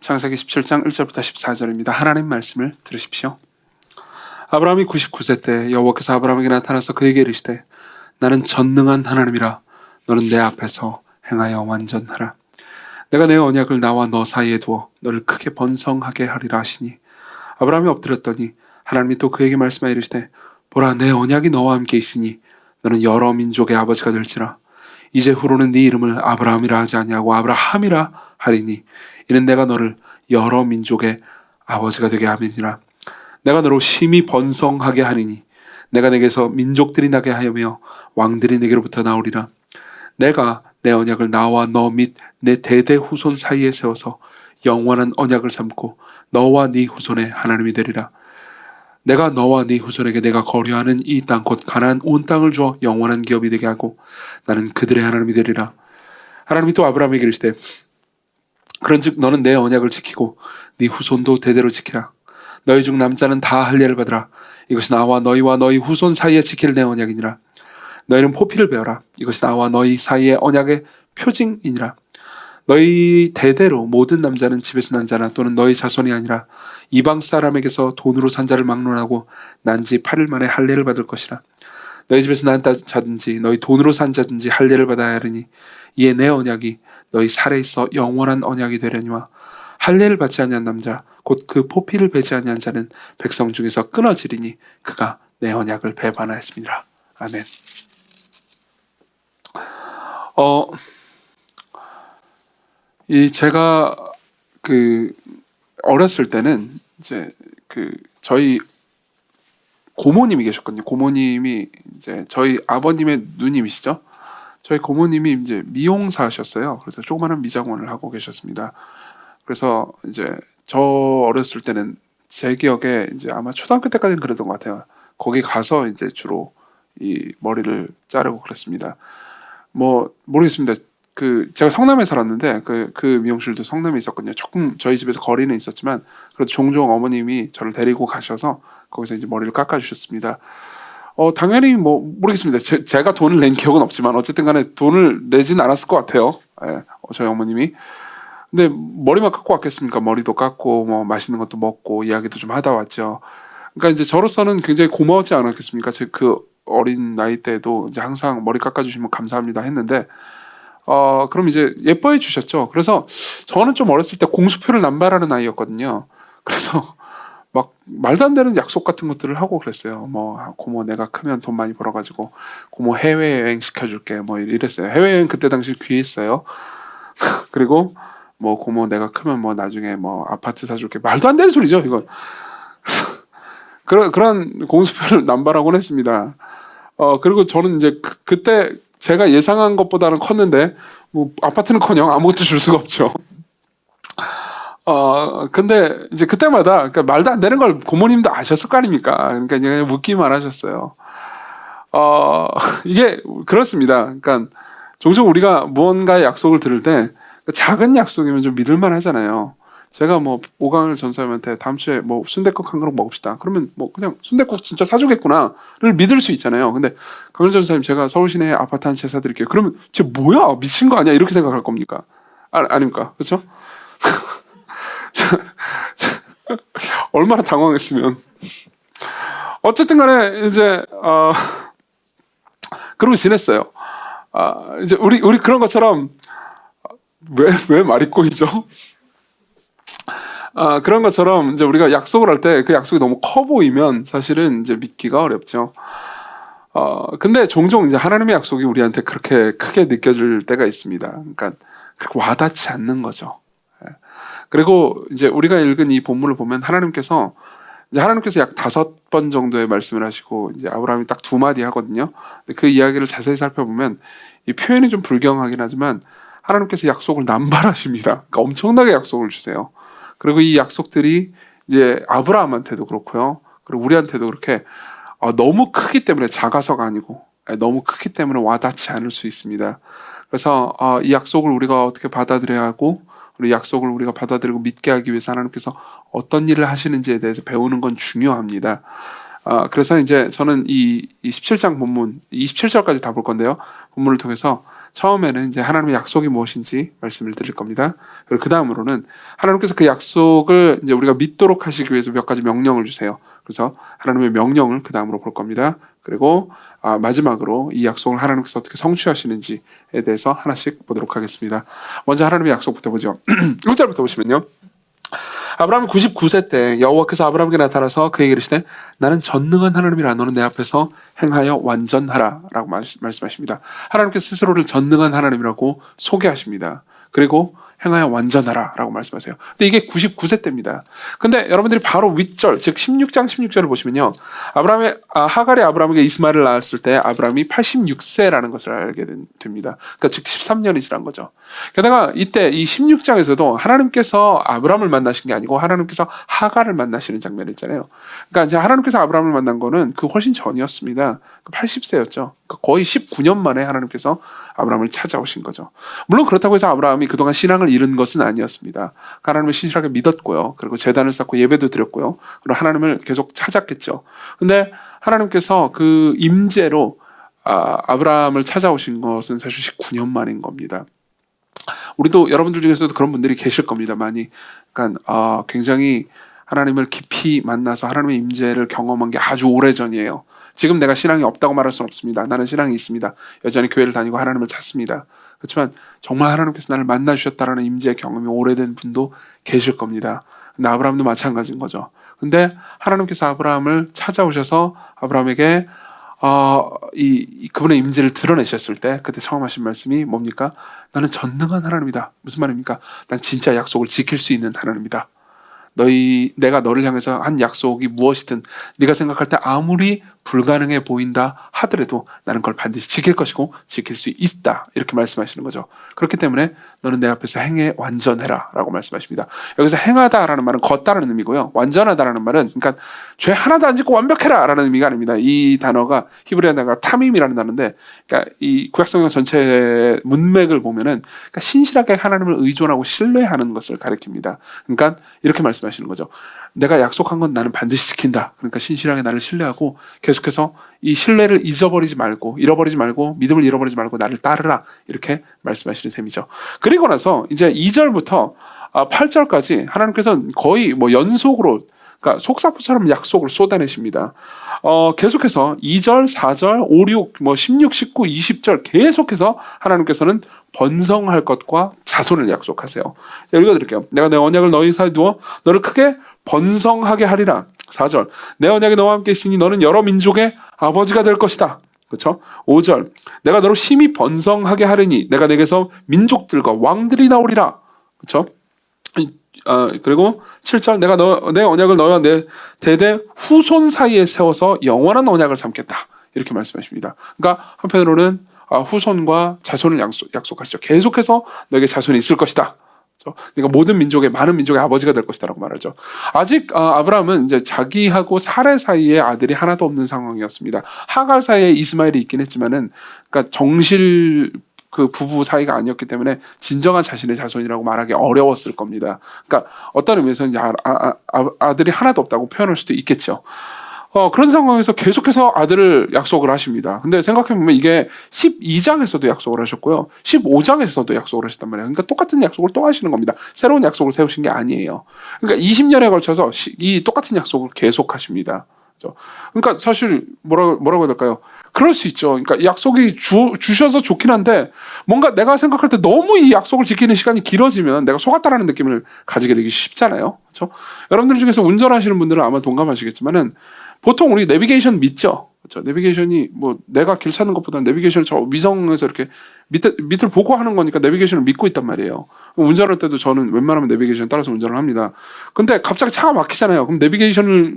창세기 17장 1절부터 14절입니다. 하나님 말씀을 들으십시오. 아브라함이 99세 때 여호와께서 아브라함에게 나타나서 그에게 이르시되 나는 전능한 하나님이라 너는 내 앞에서 행하여 완전하라. 내가 내 언약을 나와 너 사이에 두어 너를 크게 번성하게 하리라 하시니 아브라함이 엎드렸더니 하나님이 또 그에게 말씀하여 이르시되 보라 내 언약이 너와 함께 있으니 너는 여러 민족의 아버지가 될지라. 이제 후로는 네 이름을 아브라함이라 하지 아니하고 아브라함이라 하리니 이는 내가 너를 여러 민족의 아버지가 되게 함이니라. 내가 너로 심히 번성하게 하리니 내가 내게서 민족들이 나게 하여며 왕들이 내게로부터 나오리라. 내가 내 언약을 나와 너 및 내 대대 후손 사이에 세워서 영원한 언약을 삼고 너와 네 후손의 하나님이 되리라. 내가 너와 네 후손에게 내가 거류하는 이 땅 곧 가나안 온 땅을 주어 영원한 기업이 되게 하고 나는 그들의 하나님이 되리라. 하나님이 또 아브라함에게 이르시되 그런즉 너는 내 언약을 지키고 네 후손도 대대로 지키라. 너희 중 남자는 다 할례를 받으라. 이것이 나와 너희와 너희 후손 사이에 지킬 내 언약이니라. 너희는 포피를 베어라. 이것이 나와 너희 사이의 언약의 표징이니라. 너희 대대로 모든 남자는 집에서 난 자나 또는 너희 자손이 아니라 이방 사람에게서 돈으로 산 자를 막론하고 난 지 8일 만에 할례를 받을 것이라. 너희 집에서 난 자든지 너희 돈으로 산 자든지 할례를 받아야 하리니 이에 내 언약이 너희 살에 있어 영원한 언약이 되려니와 할례를 받지 아니한 남자 곧 그 포피를 베지 아니한 자는 백성 중에서 끊어지리니 그가 내 언약을 배반하였습니다. 아멘. 제가 어렸을 때는 이제 저희 고모님이 계셨거든요. 고모님이 이제 저희 아버님의 누님이시죠. 저희 고모님이 이제 미용사셨어요. 그래서 조그마한 미장원을 하고 계셨습니다. 그래서 이제 저 어렸을 때는 제 기억에 이제 아마 초등학교 때까지는 그랬던 것 같아요. 거기 가서 이제 주로 이 머리를 자르고 그랬습니다. 뭐 모르겠습니다. 제가 성남에 살았는데 그 미용실도 성남에 있었거든요. 조금 저희 집에서 거리는 있었지만 그래도 종종 어머님이 저를 데리고 가셔서 거기서 이제 머리를 깎아주셨습니다. 당연히 뭐 모르겠습니다. 제가 돈을 낸 기억은 없지만 어쨌든 간에 돈을 내진 않았을 것 같아요. 예, 저희 어머님이. 근데 머리만 깎고 왔겠습니까? 머리도 깎고 뭐 맛있는 것도 먹고 이야기도 좀 하다 왔죠. 그러니까 이제 저로서는 굉장히 고마웠지 않았겠습니까? 제 그 어린 나이 때도 이제 항상 머리 깎아주시면 감사합니다 했는데 그럼 이제 예뻐해 주셨죠. 그래서 저는 좀 어렸을 때 공수표를 남발하는 아이였거든요. 그래서 막 말도 안 되는 약속 같은 것들을 하고 그랬어요. 뭐 고모 내가 크면 돈 많이 벌어가지고 고모 해외여행 시켜줄게 뭐 이랬어요. 해외여행 그때 당시 귀했어요. 그리고 뭐 고모 내가 크면 뭐 나중에 뭐 아파트 사줄게 말도 안 되는 소리죠 이건. 그런 공수표를 남발하곤 했습니다. 그리고 저는 이제 그때 제가 예상한 것보다는 컸는데 뭐 아파트는커녕 아무것도 줄 수가 없죠. 근데 이제 그때마다 그러니까 말도 안 되는 걸 고모님도 아셨을 거 아닙니까? 그러니까 그냥 웃기만 하셨어요. 이게 그렇습니다. 그러니까 종종 우리가 무언가의 약속을 들을 때 작은 약속이면 좀 믿을만 하잖아요. 제가 뭐 오강을 전사님한테 다음 주에 뭐 순댓국 한 그릇 먹읍시다. 그러면 뭐 그냥 순댓국 진짜 사주겠구나를 믿을 수 있잖아요. 근데 강일 전사님 제가 서울 시내에 아파트 한 채 사드릴게요. 그러면 쟤 뭐야 미친 거 아니야 이렇게 생각할 겁니까? 아닙니까? 그렇죠? 얼마나 당황했으면. 어쨌든 간에 이제 그러고 지냈어요. 이제 우리 그런 것처럼 왜 말이 꼬이죠? 그런 것처럼 이제 우리가 약속을 할 때 그 약속이 너무 커 보이면 사실은 이제 믿기가 어렵죠. 근데 종종 이제 하나님의 약속이 우리한테 그렇게 크게 느껴질 때가 있습니다. 그러니까 그렇게 와닿지 않는 거죠. 그리고 이제 우리가 읽은 이 본문을 보면 하나님께서 약 5번 정도의 말씀을 하시고 이제 아브라함이 딱 2마디 하거든요. 근데 그 이야기를 자세히 살펴보면 이 표현이 좀 불경하긴 하지만 하나님께서 약속을 남발하십니다. 그러니까 엄청나게 약속을 주세요. 그리고 이 약속들이 이제 아브라함한테도 그렇고요. 그리고 우리한테도 그렇게 너무 크기 때문에 작아서가 아니고 너무 크기 때문에 와닿지 않을 수 있습니다. 그래서 이 약속을 우리가 어떻게 받아들여야 하고 우리 약속을 우리가 받아들이고 믿게 하기 위해서 하나님께서 어떤 일을 하시는지에 대해서 배우는 건 중요합니다. 그래서 이제 저는 이 17장 본문 27절까지 다 볼 건데요. 본문을 통해서 처음에는 이제 하나님의 약속이 무엇인지 말씀을 드릴 겁니다. 그리고 그 다음으로는 하나님께서 그 약속을 이제 우리가 믿도록 하시기 위해서 몇 가지 명령을 주세요. 그래서 하나님의 명령을 그 다음으로 볼 겁니다. 그리고 마지막으로 이 약속을 하나님께서 어떻게 성취하시는지에 대해서 하나씩 보도록 하겠습니다. 먼저 하나님의 약속부터 보죠. 1절부터 보시면요. 아브라함이 99세 때 여호와께서 아브라함에게 나타나서 그에게 이르시되 나는 전능한 하나님이라 너는 내 앞에서 행하여 완전하라 라고 말씀하십니다. 하나님께서 스스로를 전능한 하나님이라고 소개하십니다. 그리고 행하여 완전하라 라고 말씀하세요. 근데 이게 99세 때입니다. 근데 여러분들이 바로 윗절 즉 16장 16절을 보시면요. 하갈이 아브라함에게 이스마엘을 낳았을 때 아브라함이 86세라는 것을 알게 됩니다. 그러니까 즉 13년이 지난 거죠. 게다가 이때 이 16장에서도 하나님께서 아브라함을 만나신 게 아니고 하나님께서 하갈을 만나시는 장면이 있잖아요. 그러니까 이제 하나님께서 아브라함을 만난 거는 그 훨씬 전이었습니다. 80세였죠. 거의 19년 만에 하나님께서 아브라함을 찾아오신 거죠. 물론 그렇다고 해서 아브라함이 그동안 신앙을 잃은 것은 아니었습니다. 하나님을 신실하게 믿었고요. 그리고 제단을 쌓고 예배도 드렸고요. 그리고 하나님을 계속 찾았겠죠. 근데 하나님께서 그 임재로 아브라함을 찾아오신 것은 사실 19년 만인 겁니다. 우리도 여러분들 중에서도 그런 분들이 계실 겁니다. 많이. 그러니까 굉장히 하나님을 깊이 만나서 하나님의 임재를 경험한 게 아주 오래전이에요. 지금 내가 신앙이 없다고 말할 수는 없습니다. 나는 신앙이 있습니다. 여전히 교회를 다니고 하나님을 찾습니다. 그렇지만 정말 하나님께서 나를 만나주셨다라는 임재의 경험이 오래된 분도 계실 겁니다. 근데 아브라함도 마찬가지인 거죠. 근데 하나님께서 아브라함을 찾아오셔서 아브라함에게 그분의 임재를 드러내셨을 때 그때 처음 하신 말씀이 뭡니까? 나는 전능한 하나님이다. 무슨 말입니까? 난 진짜 약속을 지킬 수 있는 하나님이다. 내가 너를 향해서 한 약속이 무엇이든 네가 생각할 때 아무리 불가능해 보인다 하더라도 나는 그걸 반드시 지킬 것이고 지킬 수 있다. 이렇게 말씀하시는 거죠. 그렇기 때문에 너는 내 앞에서 행해 완전해라 라고 말씀하십니다. 여기서 행하다라는 말은 걷다라는 의미고요. 완전하다라는 말은 그러니까 죄 하나도 안 짓고 완벽해라 라는 의미가 아닙니다. 이 단어가 히브리어 단어가 타밈이라는 단어인데 그러니까 이 구약성경 전체의 문맥을 보면은 그러니까 신실하게 하나님을 의존하고 신뢰하는 것을 가리킵니다. 그러니까 이렇게 말씀하시는 거죠. 내가 약속한 건 나는 반드시 지킨다. 그러니까 신실하게 나를 신뢰하고 계속해서 이 신뢰를 잃어버리지 말고 믿음을 잃어버리지 말고 나를 따르라. 이렇게 말씀하시는 셈이죠. 그리고 나서 이제 2절부터 8절까지 하나님께서 거의 연속으로 그러니까 속사포처럼 약속을 쏟아내십니다. 계속해서 2절, 4절, 5, 6, 16, 19, 20절 계속해서 하나님께서는 번성할 것과 자손을 약속하세요. 읽어드릴게요. 내가 내 언약을 너희 사이에 두어 너를 크게 번성하게 하리라. 4절 내 언약이 너와 함께 있으니 너는 여러 민족의 아버지가 될 것이다. 그렇죠? 5절 내가 너를 심히 번성하게 하리니 내가 내게서 민족들과 왕들이 나오리라. 그렇죠? 그리고 7절 내가 내 언약을 너와 내 대대 후손 사이에 세워서 영원한 언약을 삼겠다. 이렇게 말씀하십니다. 그러니까 한편으로는 후손과 자손을 약속하시죠. 계속해서 너에게 자손이 있을 것이다. 그러니까 모든 민족의 많은 민족의 아버지가 될 것이다라고 말하죠. 아직 아브라함은 이제 자기하고 사레 사이에 아들이 하나도 없는 상황이었습니다. 하갈 사이에 이스마엘이 있긴 했지만은 그러니까 정실 그 부부 사이가 아니었기 때문에 진정한 자신의 자손이라고 말하기 어려웠을 겁니다. 그러니까 어떤 의미에서 이제 아들이 하나도 없다고 표현할 수도 있겠죠. 그런 상황에서 계속해서 아들을 약속을 하십니다. 근데 생각해보면 이게 12장에서도 약속을 하셨고요. 15장에서도 약속을 하셨단 말이에요. 그러니까 똑같은 약속을 또 하시는 겁니다. 새로운 약속을 세우신 게 아니에요. 그러니까 20년에 걸쳐서 이 똑같은 약속을 계속 하십니다. 그러니까 사실 뭐라고 해야 될까요? 그럴 수 있죠. 그러니까 약속이 주셔서 좋긴 한데 뭔가 내가 생각할 때 너무 이 약속을 지키는 시간이 길어지면 내가 속았다라는 느낌을 가지게 되기 쉽잖아요. 그렇죠? 여러분들 중에서 운전하시는 분들은 아마 동감하시겠지만은 보통 우리 내비게이션 믿죠. 그렇죠? 내비게이션이 내가 길 찾는 것보다는 내비게이션을 저 위성에서 이렇게 밑을 보고 하는 거니까 내비게이션을 믿고 있단 말이에요. 운전할 때도 저는 웬만하면 내비게이션 따라서 운전을 합니다. 근데 갑자기 차가 막히잖아요. 그럼 내비게이션을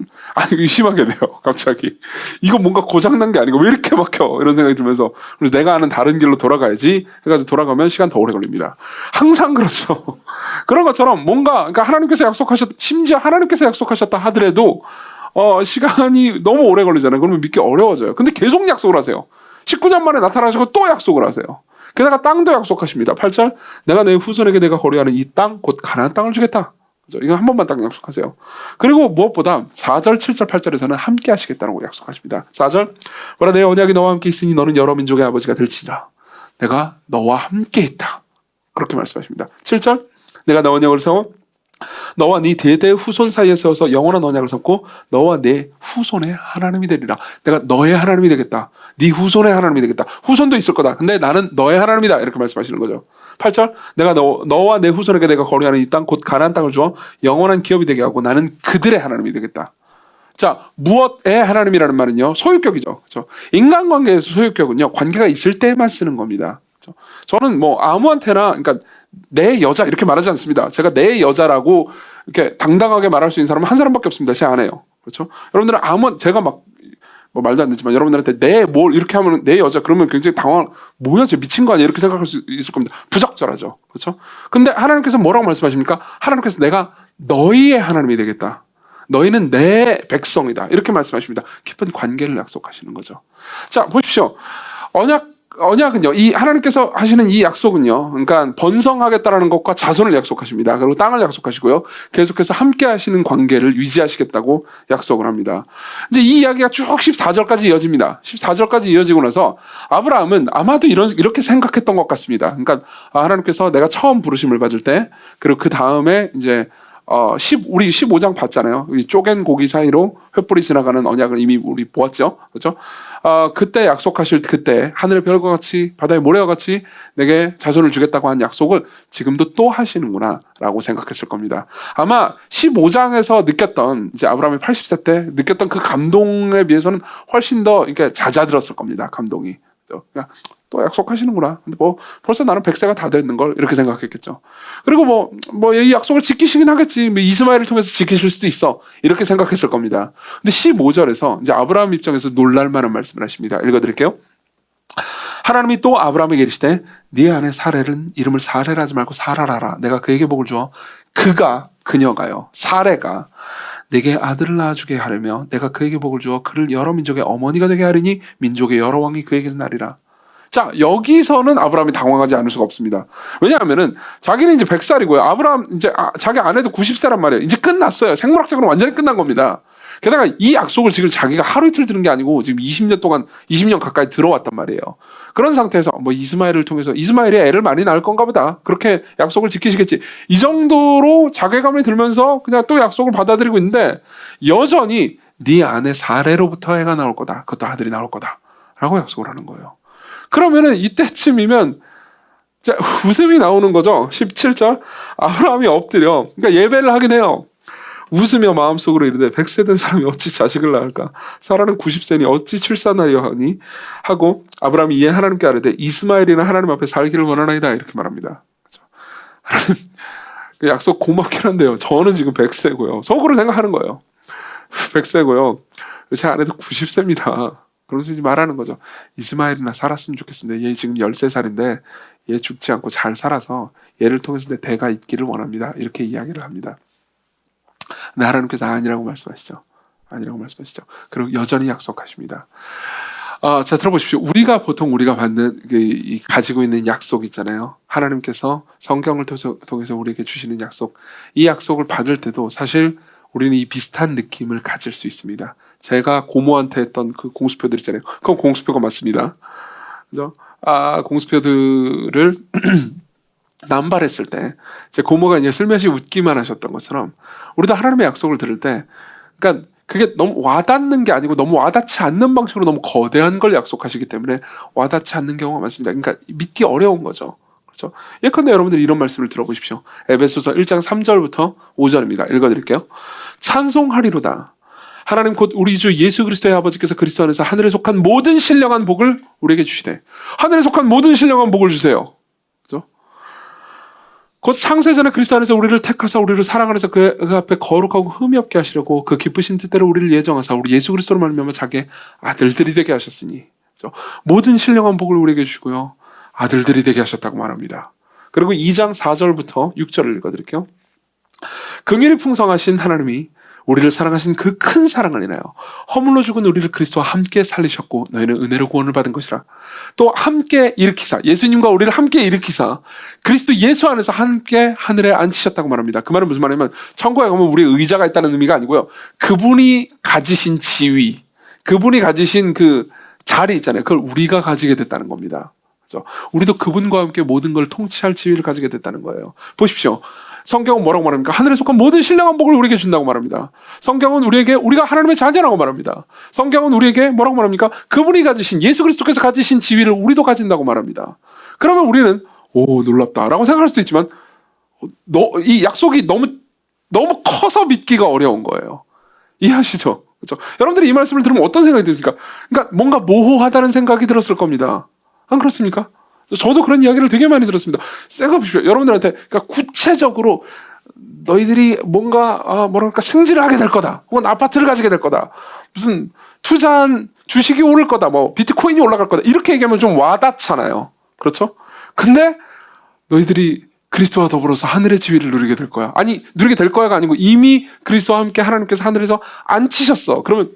의심하게 돼요. 갑자기 이거 뭔가 고장난 게 아니고 왜 이렇게 막혀? 이런 생각이 들면서 그래서 내가 아는 다른 길로 돌아가야지 해가지고 돌아가면 시간 더 오래 걸립니다. 항상 그렇죠. 그런 것처럼 뭔가 그러니까 심지어 하나님께서 약속하셨다 하더라도 시간이 너무 오래 걸리잖아요. 그러면 믿기 어려워져요. 근데 계속 약속을 하세요. 19년 만에 나타나시고 또 약속을 하세요. 게다가 땅도 약속하십니다. 8절 내가 내 후손에게 내가 거래하는 이 땅 곧 가나안 땅을 주겠다. 그렇죠? 이거 한 번만 딱 약속하세요. 그리고 무엇보다 4절, 7절, 8절에서는 함께 하시겠다고 약속하십니다. 4절 보라 내 언약이 너와 함께 있으니 너는 여러 민족의 아버지가 될지라. 내가 너와 함께 있다. 그렇게 말씀하십니다. 7절 내가 너 언약을 세워 너와 네 대대 후손 사이에 세워서 영원한 언약을 섰고 너와 내 후손의 하나님이 되리라. 내가 너의 하나님이 되겠다. 네 후손의 하나님이 되겠다. 후손도 있을 거다. 근데 나는 너의 하나님이다. 이렇게 말씀하시는 거죠. 8절 내가 너와 내 후손에게 내가 거류하는 이 땅 곧 가나안 땅을 주어 영원한 기업이 되게 하고 나는 그들의 하나님이 되겠다. 자, 무엇의 하나님이라는 말은요, 소유격이죠. 그렇죠? 인간관계에서 소유격은요, 관계가 있을 때만 쓰는 겁니다. 그렇죠? 저는 뭐 아무한테나, 그러니까 내 여자 이렇게 말하지 않습니다. 제가 내 여자라고 이렇게 당당하게 말할 수 있는 사람은 한 사람밖에 없습니다. 제 아내요. 그렇죠? 여러분들은 제가 막 뭐 말도 안 되지만 여러분들한테 내 뭘 이렇게 하면 내 여자 그러면 굉장히 뭐야 쟤 미친 거 아니야 이렇게 생각할 수 있을 겁니다. 부적절하죠. 그렇죠? 근데 하나님께서 뭐라고 말씀하십니까? 하나님께서 내가 너희의 하나님이 되겠다. 너희는 내 백성이다. 이렇게 말씀하십니다. 깊은 관계를 약속하시는 거죠. 자, 보십시오. 언약은요, 이 하나님께서 하시는 이 약속은요, 그러니까 번성하겠다라는 것과 자손을 약속하십니다. 그리고 땅을 약속하시고요, 계속해서 함께 하시는 관계를 유지하시겠다고 약속을 합니다. 이제 이 이야기가 쭉 14절까지 이어집니다. 14절까지 이어지고 나서 아브라함은 아마도 이렇게 생각했던 것 같습니다. 그러니까 하나님께서 내가 처음 부르심을 받을 때, 그리고 그 다음에 이제 우리 15장 봤잖아요. 이 쪼갠 고기 사이로 횃불이 지나가는 언약을 이미 우리 보았죠. 그렇죠? 그때 약속하실 그때 하늘의 별과 같이 바다의 모래와 같이 내게 자손을 주겠다고 한 약속을 지금도 또 하시는구나 라고 생각했을 겁니다. 아마 15장에서 느꼈던 이제 아브라함이 80세 때 느꼈던 그 감동에 비해서는 훨씬 더 이렇게 잦아들었을 겁니다. 감동이. 그냥 또 약속하시는구나. 근데 뭐 벌써 나는 100세가 다 됐는 걸 이렇게 생각했겠죠. 그리고 뭐 이 약속을 지키시긴 하겠지. 뭐 이스마엘을 통해서 지키실 수도 있어. 이렇게 생각했을 겁니다. 근데 15절에서 이제 아브라함 입장에서 놀랄 만한 말씀을 하십니다. 읽어드릴게요. 하나님이 또 아브라함에게 이르시되 네 아내 사레는 이름을 사레라 하지 말고 사라라라. 내가 그에게 복을 주어 그녀가요. 사레가 내게 아들을 낳아주게 하려며 내가 그에게 복을 주어 그를 여러 민족의 어머니가 되게 하리니 민족의 여러 왕이 그에게서 나리라. 자, 여기서는 아브라함이 당황하지 않을 수가 없습니다. 왜냐하면은 자기는 이제 100살이고요. 아브라함 이제 자기 아내도 90세란 말이에요. 이제 끝났어요. 생물학적으로 완전히 끝난 겁니다. 게다가 이 약속을 지금 자기가 하루 이틀 들은 게 아니고 지금 20년 가까이 들어왔단 말이에요. 그런 상태에서 뭐 이스마엘을 통해서 이스마엘이 애를 많이 낳을 건가 보다. 그렇게 약속을 지키시겠지. 이 정도로 자괴감이 들면서 그냥 또 약속을 받아들이고 있는데 여전히 네 아내 사레로부터 애가 나올 거다. 그것도 아들이 나올 거다. 라고 약속을 하는 거예요. 그러면은 이때쯤이면 웃음이 나오는 거죠. 17절 아브라함이 엎드려 그러니까 예배를 하긴 해요. 웃으며 마음속으로 이르되 100세 된 사람이 어찌 자식을 낳을까? 사라는 90세니 어찌 출산하려 하니? 하고 아브라함이 이에 하나님께 아뢰되 이스마엘이나 하나님 앞에 살기를 원하나이다. 이렇게 말합니다. 하나님 약속 고맙긴 한데요. 저는 지금 100세고요. 속으로 생각하는 거예요. 100세고요. 제 아내도 90세입니다. 그러면서 이제 말하는 거죠. 이스마엘이나 살았으면 좋겠습니다. 얘 지금 13살인데 얘 죽지 않고 잘 살아서 얘를 통해서 내 대가 있기를 원합니다. 이렇게 이야기를 합니다. 근데 하나님께서 아니라고 말씀하시죠. 아니라고 말씀하시죠. 그리고 여전히 약속하십니다. 자, 들어보십시오. 보통 우리가 받는 가지고 있는 약속 있잖아요. 하나님께서 성경을 통해서 우리에게 주시는 약속. 이 약속을 받을 때도 사실 우리는 이 비슷한 느낌을 가질 수 있습니다. 제가 고모한테 했던 그 공수표들 있잖아요. 그건 공수표가 맞습니다. 그죠? 공수표들을 남발했을 때, 제 고모가 이제 슬며시 웃기만 하셨던 것처럼, 우리도 하나님의 약속을 들을 때, 그러니까 그게 너무 와닿는 게 아니고 너무 와닿지 않는 방식으로 너무 거대한 걸 약속하시기 때문에 와닿지 않는 경우가 많습니다. 그러니까 믿기 어려운 거죠. 그렇죠? 예컨대 여러분들 이런 말씀을 들어보십시오. 에베소서 1장 3절부터 5절입니다. 읽어드릴게요. 찬송하리로다. 하나님 곧 우리 주 예수 그리스도의 아버지께서 그리스도 안에서 하늘에 속한 모든 신령한 복을 우리에게 주시되 하늘에 속한 모든 신령한 복을 주세요. 그렇죠? 곧 창세전에 그리스도 안에서 우리를 택하사 우리를 사랑 안에서 그 앞에 거룩하고 흠이 없게 하시려고 그 기쁘신 뜻대로 우리를 예정하사 우리 예수 그리스도로 말미암아 자기의 아들들이 되게 하셨으니 그렇죠? 모든 신령한 복을 우리에게 주시고요. 아들들이 되게 하셨다고 말합니다. 그리고 2장 4절부터 6절을 읽어드릴게요. 긍휼이 풍성하신 하나님이 우리를 사랑하신 그 큰 사랑을 인하여 허물로 죽은 우리를 그리스도와 함께 살리셨고 너희는 은혜로 구원을 받은 것이라. 또 함께 일으키사 예수님과 우리를 함께 일으키사 그리스도 예수 안에서 함께 하늘에 앉히셨다고 말합니다. 그 말은 무슨 말이냐면 천국에 가면 우리의 의자가 있다는 의미가 아니고요. 그분이 가지신 지위, 그분이 가지신 그 자리 있잖아요. 그걸 우리가 가지게 됐다는 겁니다. 그렇죠? 우리도 그분과 함께 모든 걸 통치할 지위를 가지게 됐다는 거예요. 보십시오. 성경은 뭐라고 말합니까? 하늘에 속한 모든 신령한 복을 우리에게 준다고 말합니다. 성경은 우리가 하나님의 자녀라고 말합니다. 성경은 우리에게 뭐라고 말합니까? 그분이 가지신, 예수 그리스도께서 가지신 지위를 우리도 가진다고 말합니다. 그러면 우리는 놀랍다라고 생각할 수도 있지만 이 약속이 너무 커서 믿기가 어려운 거예요. 이해하시죠? 그렇죠? 여러분들이 이 말씀을 들으면 어떤 생각이 듭니까? 그러니까 뭔가 모호하다는 생각이 들었을 겁니다. 안 그렇습니까? 저도 그런 이야기를 되게 많이 들었습니다. 생각해 보십시오. 여러분들한테 그러니까 구체적으로 너희들이 뭔가 승진을 하게 될 거다. 혹은 아파트를 가지게 될 거다. 무슨 투자한 주식이 오를 거다. 뭐 비트코인이 올라갈 거다. 이렇게 얘기하면 좀 와닿잖아요. 그렇죠? 근데 너희들이 그리스도와 더불어서 하늘의 지위를 누리게 될 거야. 아니, 누리게 될 거야가 아니고 이미 그리스도와 함께 하나님께서 하늘에서 앉히셨어. 그러면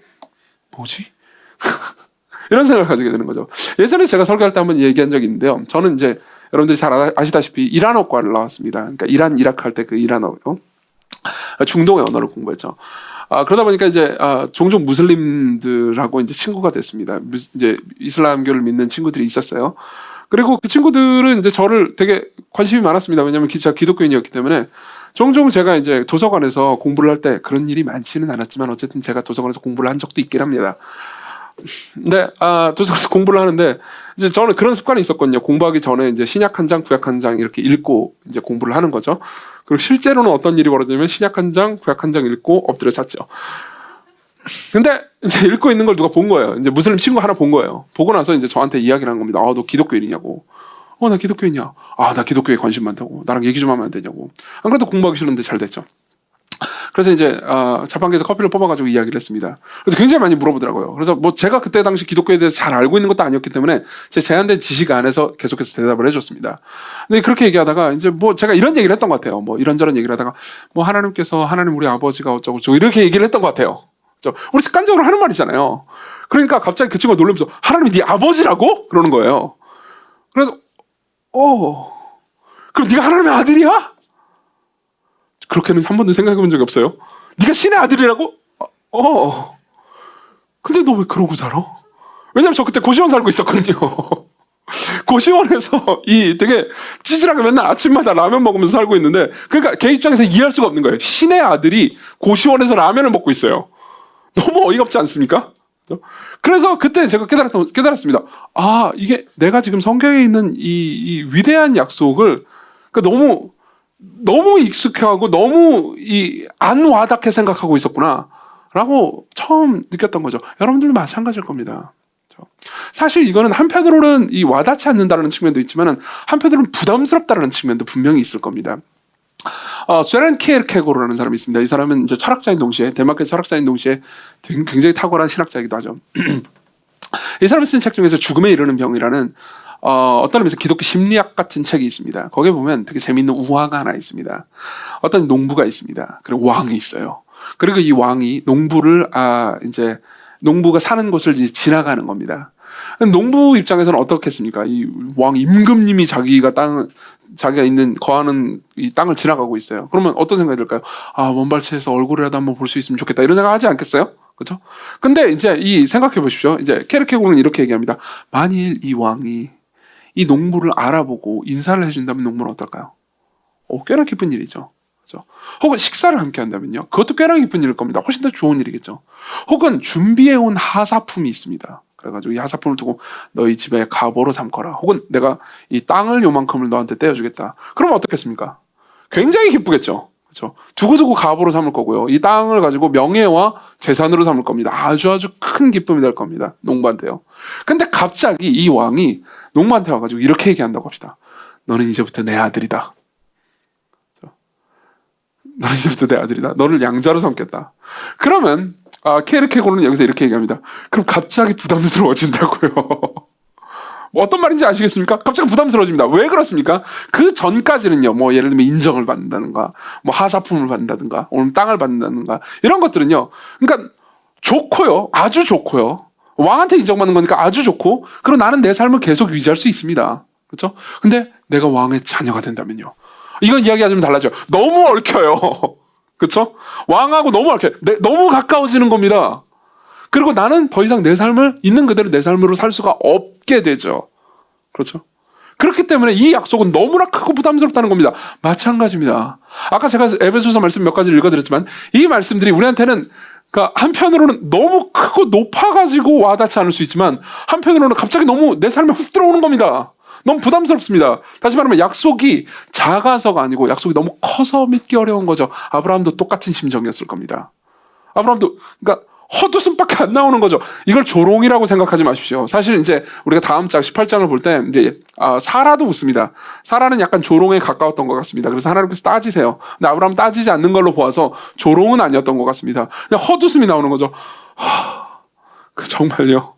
뭐지? 이런 생각을 가지게 되는 거죠. 예전에 제가 설교할 때 한번 얘기한 적이 있는데요. 저는 이제 여러분들이 잘 아시다시피 이란어과를 나왔습니다. 그러니까 이라크 할 때 그 이란어, 중동의 언어를 공부했죠. 그러다 보니까 이제 종종 무슬림들하고 이제 친구가 됐습니다. 이제 이슬람교를 믿는 친구들이 있었어요. 그리고 그 친구들은 이제 저를 되게 관심이 많았습니다. 왜냐하면 제가 기독교인이었기 때문에 종종 제가 이제 도서관에서 공부를 할 때 그런 일이 많지는 않았지만 어쨌든 제가 도서관에서 공부를 한 적도 있긴 합니다. 근데 도서관에서 공부를 하는데 이제 저는 그런 습관이 있었거든요. 공부하기 전에 이제 신약 한 장, 구약 한 장 이렇게 읽고 이제 공부를 하는 거죠. 그리고 실제로는 어떤 일이 벌어지냐면 신약 한 장, 구약 한 장 읽고 엎드려 잤죠. 근데 이제 읽고 있는 걸 누가 본 거예요. 이제 무슬림 친구 하나 본 거예요. 보고 나서 이제 저한테 이야기를 한 겁니다. 너 기독교인이냐고. 나 기독교인이야. 나 기독교에 관심 많다고. 나랑 얘기 좀 하면 안 되냐고. 안 그래도 공부하기 싫은데 잘 됐죠. 그래서 이제 자판기에서 커피를 뽑아가지고 이야기를 했습니다. 그래서 굉장히 많이 물어보더라고요. 그래서 뭐 제가 그때 당시 기독교에 대해서 잘 알고 있는 것도 아니었기 때문에 제 제한된 지식 안에서 계속해서 대답을 해줬습니다. 근데 그렇게 얘기하다가 이제 뭐 제가 이런 얘기를 했던 것 같아요. 뭐 이런저런 얘기를 하다가 뭐 하나님 우리 아버지가 어쩌고 저쩌고 이렇게 얘기를 했던 것 같아요. 우리 습관적으로 하는 말이잖아요. 그러니까 갑자기 그 친구가 놀라면서 하나님이 네 아버지라고? 그러는 거예요. 그래서 그럼 네가 하나님의 아들이야? 그렇게는 한 번도 생각해 본 적이 없어요. 네가 신의 아들이라고? 근데 너 왜 그러고 살아? 왜냐면 저 그때 고시원 살고 있었거든요. 고시원에서 되게 찌질하게 맨날 아침마다 라면 먹으면서 살고 있는데 그러니까 걔 입장에서 이해할 수가 없는 거예요. 신의 아들이 고시원에서 라면을 먹고 있어요. 너무 어이가 없지 않습니까? 그래서 그때 제가 깨달았습니다. 이게 내가 지금 성경에 있는 이 위대한 약속을 그러니까 너무 익숙해하고 너무 안 와닿게 생각하고 있었구나 라고 처음 느꼈던 거죠. 여러분들도 마찬가지일 겁니다. 사실 이거는 한편으로는 와닿지 않는다는 측면도 있지만 한편으로는 부담스럽다는 측면도 분명히 있을 겁니다. 쇠렌 키에르케고르라는 사람이 있습니다. 이 사람은 이제 철학자인 동시에 덴마크의 철학자인 동시에 굉장히 탁월한 신학자이기도 하죠. 이 사람이 쓴 책 중에서 죽음에 이르는 병이라는 어떤 의미에서 기독교 심리학 같은 책이 있습니다. 거기에 보면 되게 재밌는 우화가 하나 있습니다. 어떤 농부가 있습니다. 그리고 왕이 있어요. 그리고 이 왕이 농부가 사는 곳을 이제 지나가는 겁니다. 농부 입장에서는 어떻겠습니까? 이 왕 임금님이 자기가 거하는 이 땅을 지나가고 있어요. 그러면 어떤 생각이 들까요? 먼발치에서 얼굴이라도 한번 볼 수 있으면 좋겠다. 이런 생각 하지 않겠어요? 그렇죠? 근데 이제 생각해 보십시오. 이제 케르케고르는 이렇게 얘기합니다. 만일 이 왕이 이 농부를 알아보고 인사를 해준다면 농부는 어떨까요? 꽤나 기쁜 일이죠. 그렇죠? 혹은 식사를 함께 한다면요. 그것도 꽤나 기쁜 일일 겁니다. 훨씬 더 좋은 일이겠죠. 혹은 준비해온 하사품이 있습니다. 그래가지고 이 하사품을 두고 너희 집에 갑오로 삼거라. 혹은 내가 이 땅을 요만큼을 너한테 떼어주겠다. 그러면 어떻겠습니까? 굉장히 기쁘겠죠. 그렇죠? 두고두고 갑오로 삼을 거고요. 이 땅을 가지고 명예와 재산으로 삼을 겁니다. 아주 큰 기쁨이 될 겁니다. 농부한테요. 근데 갑자기 이 왕이 농부한테 와가지고 이렇게 얘기한다고 합시다. 너는 이제부터 내 아들이다. 너는 이제부터 내 아들이다. 너를 양자로 삼겠다. 그러면 케르케고르는 여기서 이렇게 얘기합니다. 그럼 갑자기 부담스러워진다고요. 뭐 어떤 말인지 아시겠습니까? 갑자기 부담스러워집니다. 왜 그렇습니까? 그 전까지는요. 뭐 예를 들면 인정을 받는다든가 뭐 하사품을 받는다든가 오늘 땅을 받는다든가 이런 것들은요. 그러니까 좋고요. 아주 좋고요. 왕한테 인정받는 거니까 아주 좋고 그리고 나는 내 삶을 계속 유지할 수 있습니다. 그렇죠? 근데 내가 왕의 자녀가 된다면요. 이건 이야기가 좀 달라져요. 너무 얽혀요. 그렇죠? 왕하고 너무 얽혀요. 너무 가까워지는 겁니다. 그리고 나는 더 이상 내 삶을 있는 그대로 내 삶으로 살 수가 없게 되죠. 그렇죠? 그렇기 때문에 이 약속은 너무나 크고 부담스럽다는 겁니다. 마찬가지입니다. 아까 제가 에베소서 말씀 몇 가지를 읽어드렸지만 이 말씀들이 우리한테는 그러니까 한편으로는 너무 크고 높아가지고 와닿지 않을 수 있지만 한편으로는 갑자기 너무 내 삶에 훅 들어오는 겁니다. 너무 부담스럽습니다. 다시 말하면 약속이 작아서가 아니고 약속이 너무 커서 믿기 어려운 거죠. 아브라함도 똑같은 심정이었을 겁니다. 아브라함도 그러니까 헛웃음밖에 안 나오는 거죠. 이걸 조롱이라고 생각하지 마십시오. 사실 이제 우리가 다음 장 18장을 볼 때 이제 사라도 웃습니다. 사라는 약간 조롱에 가까웠던 것 같습니다. 그래서 하나님께서 따지세요. 근데 아브라함 따지지 않는 걸로 보아서 조롱은 아니었던 것 같습니다. 그냥 헛웃음이 나오는 거죠. 정말요?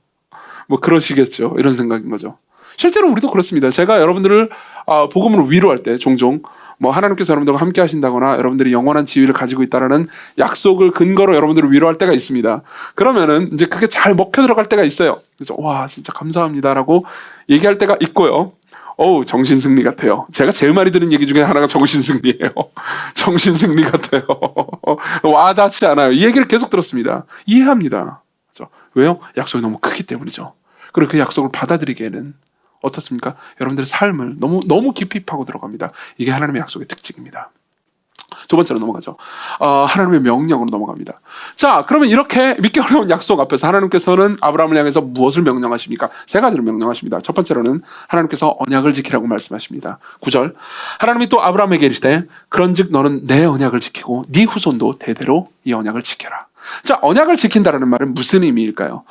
뭐 그러시겠죠. 이런 생각인 거죠. 실제로 우리도 그렇습니다. 제가 여러분들을 복음으로 위로할 때 종종 뭐 하나님께서 여러분들과 함께 하신다거나 여러분들이 영원한 지위를 가지고 있다라는 약속을 근거로 여러분들을 위로할 때가 있습니다. 그러면은 이제 그게 잘 먹혀 들어갈 때가 있어요. 그래서 와 진짜 감사합니다라고 얘기할 때가 있고요. 정신승리 같아요. 제가 제일 많이 듣는 얘기 중에 하나가 정신승리예요. 정신승리 같아요. 와닿지 않아요. 이 얘기를 계속 들었습니다. 이해합니다. 그렇죠? 왜요? 약속이 너무 크기 때문이죠. 그리고 그 약속을 받아들이기에는 어떻습니까? 여러분들의 삶을 너무 깊이 파고 들어갑니다. 이게 하나님의 약속의 특징입니다. 두 번째로 넘어가죠. 하나님의 명령으로 넘어갑니다. 자, 그러면 이렇게 믿기 어려운 약속 앞에서 하나님께서는 아브라함을 향해서 무엇을 명령하십니까? 세 가지를 명령하십니다. 첫 번째로는 하나님께서 언약을 지키라고 말씀하십니다. 9절 하나님이 또 아브라함에게 이르시되 그런즉 너는 내 언약을 지키고 네 후손도 대대로 이 언약을 지켜라. 자, 언약을 지킨다라는 말은 무슨 의미일까요?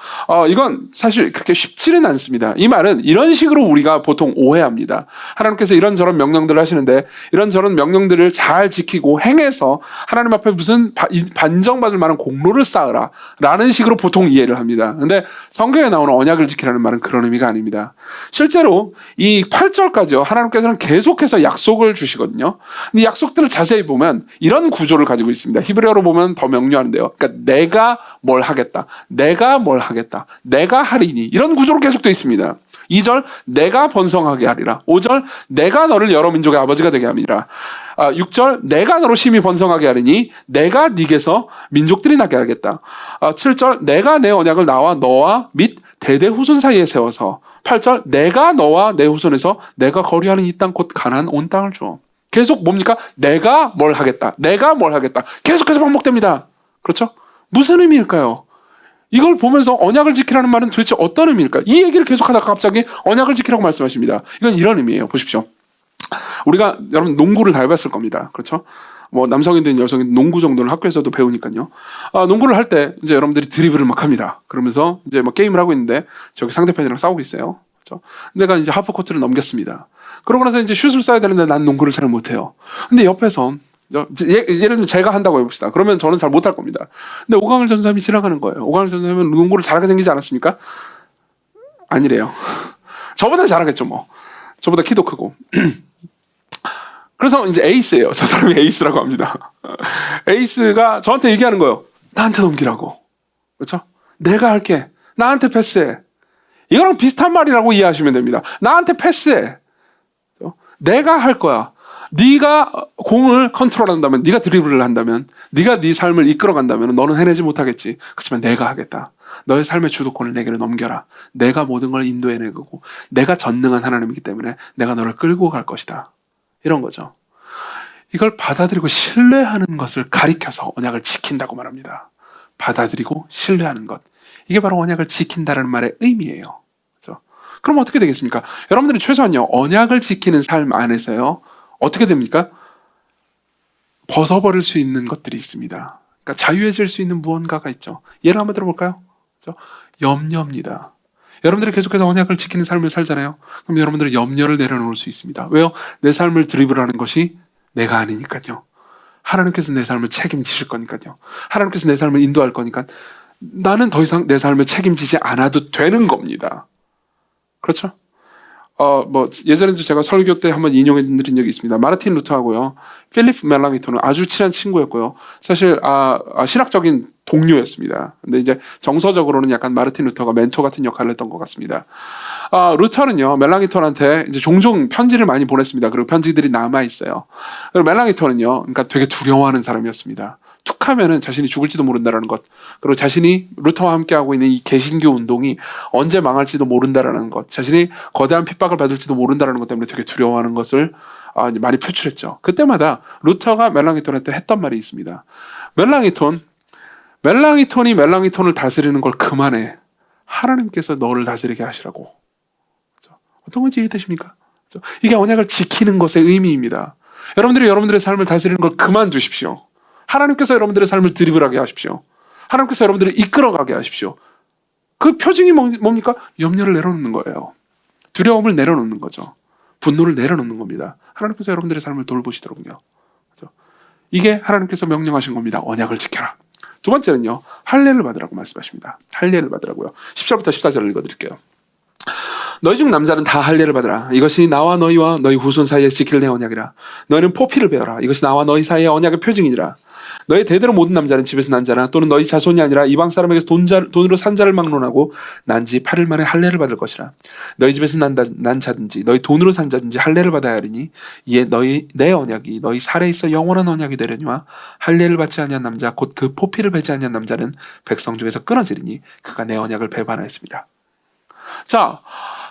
이건 사실 그렇게 쉽지는 않습니다. 이 말은 이런 식으로 우리가 보통 오해합니다. 하나님께서 이런저런 명령들을 하시는데 이런저런 명령들을 잘 지키고 행해서 하나님 앞에 무슨 반정받을 만한 공로를 쌓으라 라는 식으로 보통 이해를 합니다. 근데 성경에 나오는 언약을 지키라는 말은 그런 의미가 아닙니다. 실제로 이 8절까지요. 하나님께서는 계속해서 약속을 주시거든요. 근데 약속들을 자세히 보면 이런 구조를 가지고 있습니다. 히브리어로 보면 더 명료한데요. 그러니까 내가 뭘 하겠다. 내가 뭘 하겠다. 내가 하리니. 이런 구조로 계속되어 있습니다. 2절 내가 번성하게 하리라. 5절 내가 너를 여러 민족의 아버지가 되게 함이라. 6절 내가 너로 심히 번성하게 하리니 내가 네게서 민족들이 나게 하겠다. 7절 내가 내 언약을 나와 너와 및 대대 후손 사이에 세워서. 8절 내가 너와 내 후손에서 내가 거류하는 이 땅 곧 가나안 온 땅을 주어. 계속 뭡니까? 내가 뭘 하겠다. 내가 뭘 하겠다. 계속해서 반복됩니다. 그렇죠? 무슨 의미일까요? 이걸 보면서 언약을 지키라는 말은 도대체 어떤 의미일까요? 이 얘기를 계속하다가 갑자기 언약을 지키라고 말씀하십니다. 이건 이런 의미예요. 보십시오. 우리가 여러분 농구를 다 해봤을 겁니다. 그렇죠? 뭐 남성이든 여성이든 농구 정도는 학교에서도 배우니까요. 농구를 할 때 이제 여러분들이 드리블을 막 합니다. 그러면서 이제 막 게임을 하고 있는데 저기 상대편이랑 싸우고 있어요. 그렇죠? 내가 이제 하프 코트를 넘겼습니다. 그러고 나서 이제 슛을 쏴야 되는데 난 농구를 잘 못해요. 근데 옆에서 예를 들면 제가 한다고 해봅시다. 그러면 저는 잘 못할 겁니다. 근데 오강을 전사님이 지나가는 거예요. 오강을 전사님은 농구를 잘하게 생기지 않았습니까? 아니래요. 저보다 잘하겠죠 뭐. 저보다 키도 크고. 그래서 이제 에이스예요. 저 사람이 에이스라고 합니다. 에이스가 저한테 얘기하는 거예요. 나한테 넘기라고. 그렇죠? 내가 할게. 나한테 패스해. 이거랑 비슷한 말이라고 이해하시면 됩니다. 나한테 패스해. 내가 할 거야. 네가 공을 컨트롤한다면, 네가 드리블을 한다면, 네가 네 삶을 이끌어간다면 너는 해내지 못하겠지. 그렇지만 내가 하겠다. 너의 삶의 주도권을 내게로 넘겨라. 내가 모든 걸 인도해내고 내가 전능한 하나님이기 때문에 내가 너를 끌고 갈 것이다. 이런 거죠. 이걸 받아들이고 신뢰하는 것을 가리켜서 언약을 지킨다고 말합니다. 받아들이고 신뢰하는 것. 이게 바로 언약을 지킨다는 말의 의미예요. 그렇죠? 그럼 어떻게 되겠습니까? 여러분들이 최소한요, 언약을 지키는 삶 안에서요, 어떻게 됩니까? 벗어버릴 수 있는 것들이 있습니다. 그러니까 자유해질 수 있는 무언가가 있죠. 예를 한번 들어볼까요? 그렇죠? 염려입니다. 여러분들이 계속해서 언약을 지키는 삶을 살잖아요. 그럼 여러분들은 염려를 내려놓을 수 있습니다. 왜요? 내 삶을 드리블하는 것이 내가 아니니까요. 하나님께서 내 삶을 책임지실 거니까요. 하나님께서 내 삶을 인도할 거니까 나는 더 이상 내 삶을 책임지지 않아도 되는 겁니다. 그렇죠? 뭐 예전에도 제가 설교 때 한번 인용해 드린 적이 있습니다. 마르틴 루터하고요, 필립 멜랑이톤은 아주 친한 친구였고요. 사실 신학적인 동료였습니다. 근데 이제 정서적으로는 약간 마르틴 루터가 멘토 같은 역할을 했던 것 같습니다. 루터는요, 멜랑이톤한테 이제 종종 편지를 많이 보냈습니다. 그리고 편지들이 남아 있어요. 그리고 멜랑이톤은요, 그러니까 되게 두려워하는 사람이었습니다. 툭하면은 자신이 죽을지도 모른다라는 것, 그리고 자신이 루터와 함께하고 있는 이 개신교 운동이 언제 망할지도 모른다라는 것, 자신이 거대한 핍박을 받을지도 모른다라는 것 때문에 되게 두려워하는 것을 이제 많이 표출했죠. 그때마다 루터가 멜랑이톤한테 했던 말이 있습니다. 멜랑이톤이 멜랑이톤을 다스리는 걸 그만해. 하나님께서 너를 다스리게 하시라고. 어떤 건지 이해되십니까? 이게 언약을 지키는 것의 의미입니다. 여러분들이 여러분들의 삶을 다스리는 걸 그만두십시오. 하나님께서 여러분들의 삶을 드리블하게 하십시오. 하나님께서 여러분들을 이끌어가게 하십시오. 그 표징이 뭡니까? 염려를 내려놓는 거예요. 두려움을 내려놓는 거죠. 분노를 내려놓는 겁니다. 하나님께서 여러분들의 삶을 돌보시더군요. 이게 하나님께서 명령하신 겁니다. 언약을 지켜라. 두 번째는요, 할례를 받으라고 말씀하십니다. 할례를 받으라고요. 10절부터 14절을 읽어드릴게요. 너희 중 남자는 다 할례를 받으라. 이것이 나와 너희와 너희 후손 사이에 지킬 내 언약이라. 너희는 포피를 베어라. 이것이 나와 너희 사이의 언약의 표징이니라. 너희 대대로 모든 남자는 집에서 난 자나 또는 너희 자손이 아니라 이방 사람에게서 돈으로 산 자를 막론하고 난지 8일 만에 할례를 받을 것이라. 너희 집에서 난 자든지 너희 돈으로 산 자든지 할례를 받아야 하리니 이에 내 언약이 너희 살에 있어 영원한 언약이 되려니와 할례를 받지 아니한 남자 곧 그 포피를 베지 아니한 남자는 백성 중에서 끊어지리니 그가 내 언약을 배반하였습니다. 자,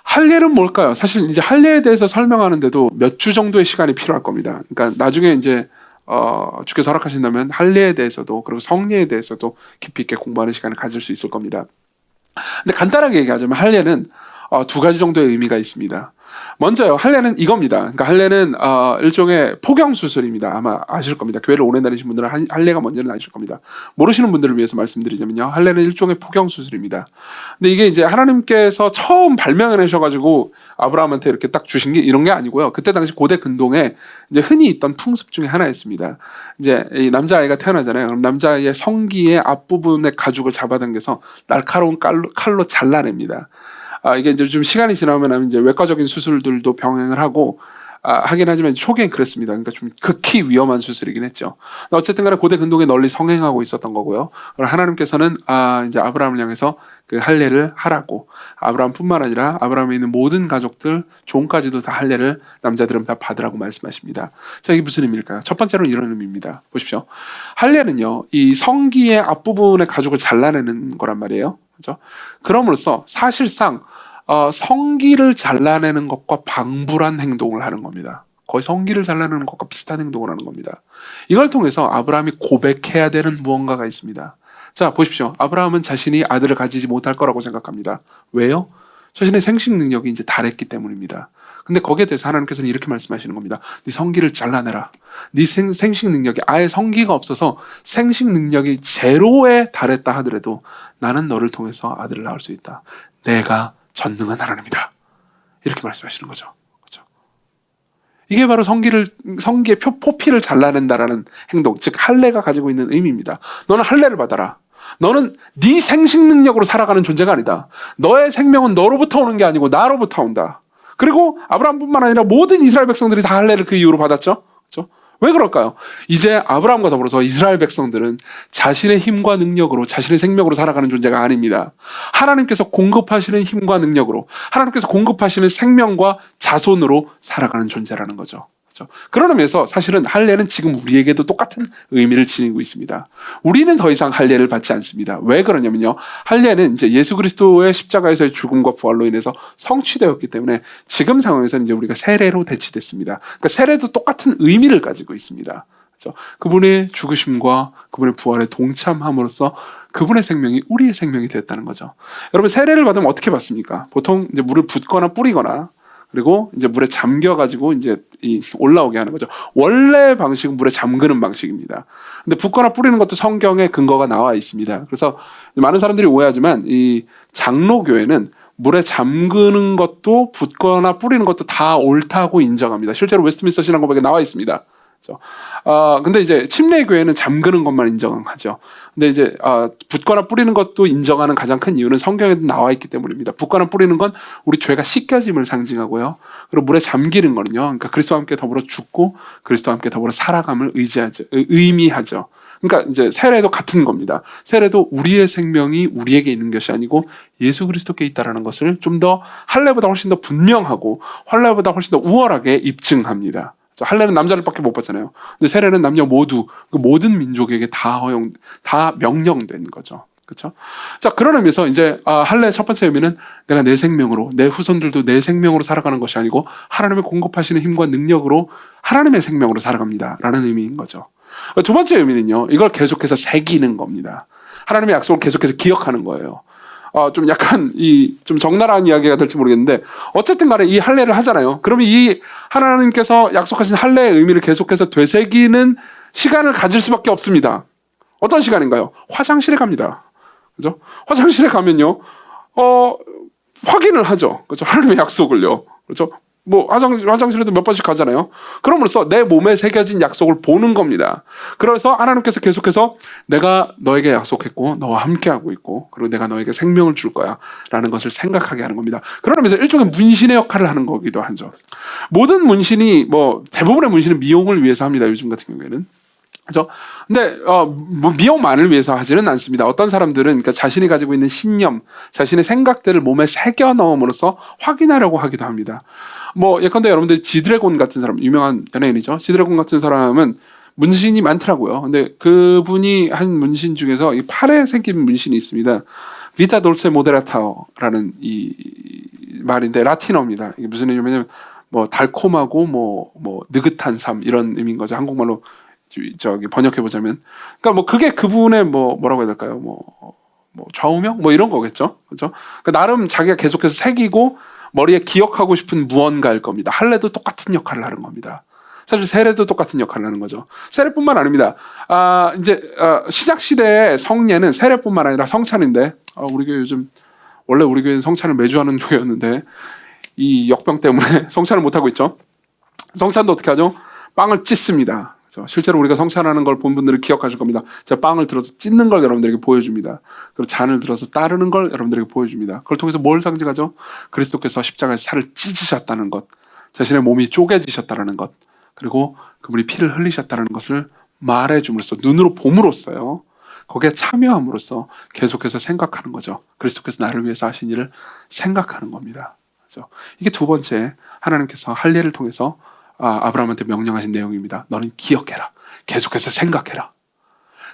할례는 뭘까요? 사실 이제 할례에 대해서 설명하는데도 몇 주 정도의 시간이 필요할 겁니다. 그러니까 나중에 이제 주께서 허락하신다면 할례에 대해서도 그리고 성례에 대해서도 깊이 있게 공부하는 시간을 가질 수 있을 겁니다. 근데 간단하게 얘기하자면 할례는 두 가지 정도의 의미가 있습니다. 먼저요, 할례는 이겁니다. 그러니까 할례는 일종의 포경 수술입니다. 아마 아실 겁니다. 교회를 오래 다니신 분들은 할례가 뭔지는 아실 겁니다. 모르시는 분들을 위해서 말씀드리자면요, 할례는 일종의 포경 수술입니다. 근데 이게 이제 하나님께서 처음 발명해내셔가지고 아브라함한테 이렇게 딱 주신 게 이런 게 아니고요. 그때 당시 고대 근동에 이제 흔히 있던 풍습 중에 하나였습니다. 이제 이 남자아이가 태어나잖아요. 그럼 남자아이의 성기의 앞부분의 가죽을 잡아당겨서 날카로운 칼로 잘라냅니다. 이게 이제 좀 시간이 지나면 이제 외과적인 수술들도 병행을 하고 하긴 하지만 초기엔 그랬습니다. 그러니까 좀 극히 위험한 수술이긴 했죠. 어쨌든 간에 고대 근동에 널리 성행하고 있었던 거고요. 그럼 하나님께서는 이제 아브라함을 향해서 그 할례를 하라고, 아브라함뿐만 아니라 아브라함에 있는 모든 가족들, 종까지도 다 할례를 남자들은 다 받으라고 말씀하십니다. 자, 이게 무슨 의미일까요? 첫 번째로는 이런 의미입니다. 보십시오. 할례는요, 이 성기의 앞부분의 가죽을 잘라내는 거란 말이에요. 그렇죠? 그럼으로써 사실상 성기를 잘라내는 것과 방불한 행동을 하는 겁니다. 거의 성기를 잘라내는 것과 비슷한 행동을 하는 겁니다. 이걸 통해서 아브라함이 고백해야 되는 무언가가 있습니다. 자, 보십시오. 아브라함은 자신이 아들을 가지지 못할 거라고 생각합니다. 왜요? 자신의 생식 능력이 이제 달했기 때문입니다. 근데 거기에 대해서 하나님께서는 이렇게 말씀하시는 겁니다. 네 성기를 잘라내라. 네 생식 능력이 아예 성기가 없어서 생식 능력이 제로에 달했다 하더라도 나는 너를 통해서 아들을 낳을 수 있다. 내가 전능한 하나님이다. 이렇게 말씀하시는 거죠. 그렇죠? 이게 바로 성기의 포피를 잘라낸다라는 행동, 즉 할례가 가지고 있는 의미입니다. 너는 할례를 받아라. 너는 네 생식 능력으로 살아가는 존재가 아니다. 너의 생명은 너로부터 오는 게 아니고 나로부터 온다. 그리고 아브라함뿐만 아니라 모든 이스라엘 백성들이 다 할례를 그 이후로 받았죠. 그렇죠? 왜 그럴까요? 이제 아브라함과 더불어서 이스라엘 백성들은 자신의 힘과 능력으로 자신의 생명으로 살아가는 존재가 아닙니다. 하나님께서 공급하시는 힘과 능력으로, 하나님께서 공급하시는 생명과 자손으로 살아가는 존재라는 거죠. 그렇죠? 그런 의미에서 사실은 할례는 지금 우리에게도 똑같은 의미를 지니고 있습니다. 우리는 더 이상 할례를 받지 않습니다. 왜 그러냐면요, 할례는 이제 예수 그리스도의 십자가에서의 죽음과 부활로 인해서 성취되었기 때문에 지금 상황에서는 이제 우리가 세례로 대치됐습니다. 그러니까 세례도 똑같은 의미를 가지고 있습니다. 그렇죠? 그분의 죽으심과 그분의 부활에 동참함으로써 그분의 생명이 우리의 생명이 되었다는 거죠. 여러분, 세례를 받으면 어떻게 받습니까? 보통 이제 물을 붓거나 뿌리거나 그리고 이제 물에 잠겨가지고 이제 올라오게 하는 거죠. 원래 방식은 물에 잠그는 방식입니다. 근데 붓거나 뿌리는 것도 성경에 근거가 나와 있습니다. 그래서 많은 사람들이 오해하지만 이 장로교회는 물에 잠그는 것도 붓거나 뿌리는 것도 다 옳다고 인정합니다. 실제로 웨스트민스터 신앙고백에 나와 있습니다. 그렇죠? 근데 이제 침례교회는 잠그는 것만 인정하죠. 근데 이제 붓거나 뿌리는 것도 인정하는 가장 큰 이유는 성경에도 나와 있기 때문입니다. 붓거나 뿌리는 건 우리 죄가 씻겨짐을 상징하고요. 그리고 물에 잠기는 거는요, 그러니까 그리스도와 함께 더불어 죽고 그리스도와 함께 더불어 살아감을 의미하죠. 그러니까 이제 세례도 같은 겁니다. 세례도 우리의 생명이 우리에게 있는 것이 아니고 예수 그리스도께 있다라는 것을 좀 더 할례보다 훨씬 더 분명하고 할례보다 훨씬 더 우월하게 입증합니다. 할례는 남자들밖에 못 받잖아요. 근데 세례는 남녀 모두, 그 모든 민족에게 다 명령된 거죠. 그렇죠? 자, 그런 의미에서 이제 할례의 첫 번째 의미는 내가 내 생명으로, 내 후손들도 내 생명으로 살아가는 것이 아니고 하나님의 공급하시는 힘과 능력으로 하나님의 생명으로 살아갑니다라는 의미인 거죠. 두 번째 의미는요, 이걸 계속해서 새기는 겁니다. 하나님의 약속을 계속해서 기억하는 거예요. 좀 약간 좀 적나라한 이야기가 될지 모르겠는데 어쨌든 간에 이 할례를 하잖아요. 그러면 이 하나님께서 약속하신 할례의 의미를 계속해서 되새기는 시간을 가질 수밖에 없습니다. 어떤 시간인가요? 화장실에 갑니다. 그죠? 화장실에 가면요, 확인을 하죠. 그죠? 하나님의 약속을요. 그죠? 뭐 화장실에도 몇 번씩 가잖아요. 그럼으로써 내 몸에 새겨진 약속을 보는 겁니다. 그래서 하나님께서 계속해서 내가 너에게 약속했고 너와 함께하고 있고 그리고 내가 너에게 생명을 줄 거야 라는 것을 생각하게 하는 겁니다. 그러면서 일종의 문신의 역할을 하는 거기도 하죠. 모든 문신이 대부분의 문신은 미용을 위해서 합니다. 요즘 같은 경우에는. 그죠? 근데 미용만을 위해서 하지는 않습니다. 어떤 사람들은 그러니까 자신이 가지고 있는 신념, 자신의 생각들을 몸에 새겨 넣음으로써 확인하려고 하기도 합니다. 예컨대 여러분들 지드래곤 같은 사람, 유명한 연예인이죠. 지드래곤 같은 사람은 문신이 많더라고요. 근데 그분이 한 문신 중에서 이 팔에 생긴 문신이 있습니다. 비타 돌세 모데라타오라는 이 말인데 라틴어입니다. 이게 무슨 의미냐면 달콤하고 느긋한 삶 이런 의미인 거죠. 한국말로 번역해 보자면, 그러니까 그게 그분의 뭐라고 해야 될까요? 좌우명 이런 거겠죠, 그렇죠? 그러니까 나름 자기가 계속해서 새기고 머리에 기억하고 싶은 무언가일 겁니다. 할례도 똑같은 역할을 하는 겁니다. 사실 세례도 똑같은 역할을 하는 거죠. 세례뿐만 아닙니다. 이제 신약 시대의 성례는 세례뿐만 아니라 성찬인데, 우리 교회 요즘 원래 우리 교회는 성찬을 매주 하는 교회였는데 이 역병 때문에 성찬을 못 하고 있죠. 성찬도 어떻게 하죠? 빵을 찢습니다. 실제로 우리가 성찬하는 걸 본 분들은 기억하실 겁니다. 제가 빵을 들어서 찢는 걸 여러분들에게 보여줍니다. 그리고 잔을 들어서 따르는 걸 여러분들에게 보여줍니다. 그걸 통해서 뭘 상징하죠? 그리스도께서 십자가에서 살을 찢으셨다는 것, 자신의 몸이 쪼개지셨다는 것, 그리고 그분이 피를 흘리셨다는 것을 말해줌으로써, 눈으로 봄으로써요, 거기에 참여함으로써 계속해서 생각하는 거죠. 그리스도께서 나를 위해서 하신 일을 생각하는 겁니다. 그렇죠? 이게 두 번째, 하나님께서 할례를 통해서 아브라함한테 명령하신 내용입니다. 너는 기억해라. 계속해서 생각해라.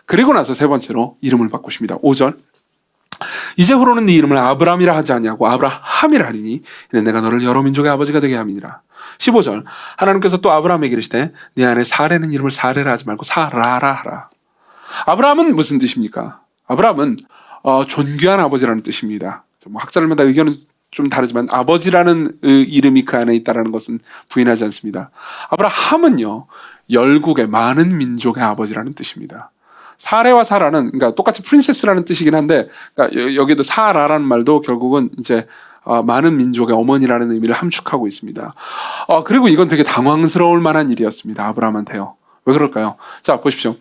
그리고 나서 세 번째로 이름을 바꾸십니다. 5절. 이제후로는 네 이름을 아브라함이라 하지 아니하고 아브라함이라 하리니 이는 내가 너를 여러 민족의 아버지가 되게 함이니라. 15절. 하나님께서 또 아브라함에게 이르시되 네 안에 사레는 이름을 사레라 하지 말고 사라라 하라. 아브라함은 무슨 뜻입니까? 아브라함은 존귀한 아버지라는 뜻입니다. 학자들마다 의견은 좀 다르지만 아버지라는 이름이 그 안에 있다는 것은 부인하지 않습니다. 아브라함은요, 열국의 많은 민족의 아버지라는 뜻입니다. 사레와 사라는, 그러니까 똑같이 프린세스라는 뜻이긴 한데, 그러니까 여기도 사라라는 말도 결국은 이제 많은 민족의 어머니라는 의미를 함축하고 있습니다. 그리고 이건 되게 당황스러울 만한 일이었습니다. 아브라함한테요. 왜 그럴까요? 자, 보십시오.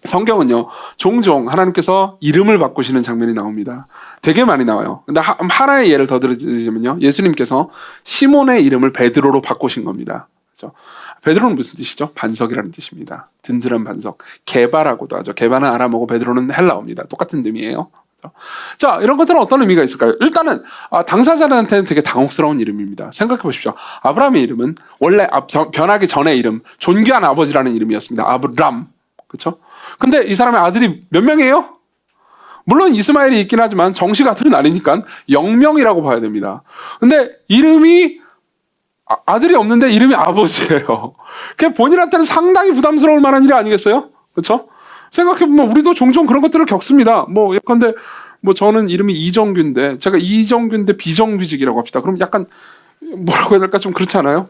성경은요, 종종 하나님께서 이름을 바꾸시는 장면이 나옵니다. 되게 많이 나와요. 근데 하나의 예를 더 들으시면요, 예수님께서 시몬의 이름을 베드로로 바꾸신 겁니다. 그렇죠? 베드로는 무슨 뜻이죠? 반석이라는 뜻입니다. 든든한 반석. 게바라고도 하죠. 게바는 아람어고 베드로는 헬라어입니다. 똑같은 의미예요. 자, 이런 것들은 어떤 의미가 있을까요? 일단은 당사자들한테는 되게 당혹스러운 이름입니다. 생각해 보십시오. 아브라함의 이름은 원래 변하기 전의 이름, 존귀한 아버지라는 이름이었습니다. 아브람. 그렇죠? 근데 이 사람의 아들이 몇 명이에요? 물론 이스마엘이 있긴 하지만 정식 아들은 아니니까 0명이라고 봐야 됩니다. 근데 이름이 아들이 없는데 이름이 아버지예요. 그게 본인한테는 상당히 부담스러울 만한 일이 아니겠어요? 그렇죠? 생각해보면 우리도 종종 그런 것들을 겪습니다. 예컨대 저는 이름이 이정규인데 제가 이정규인데 비정규직이라고 합시다. 그럼 약간 뭐라고 해야 될까, 좀 그렇지 않아요?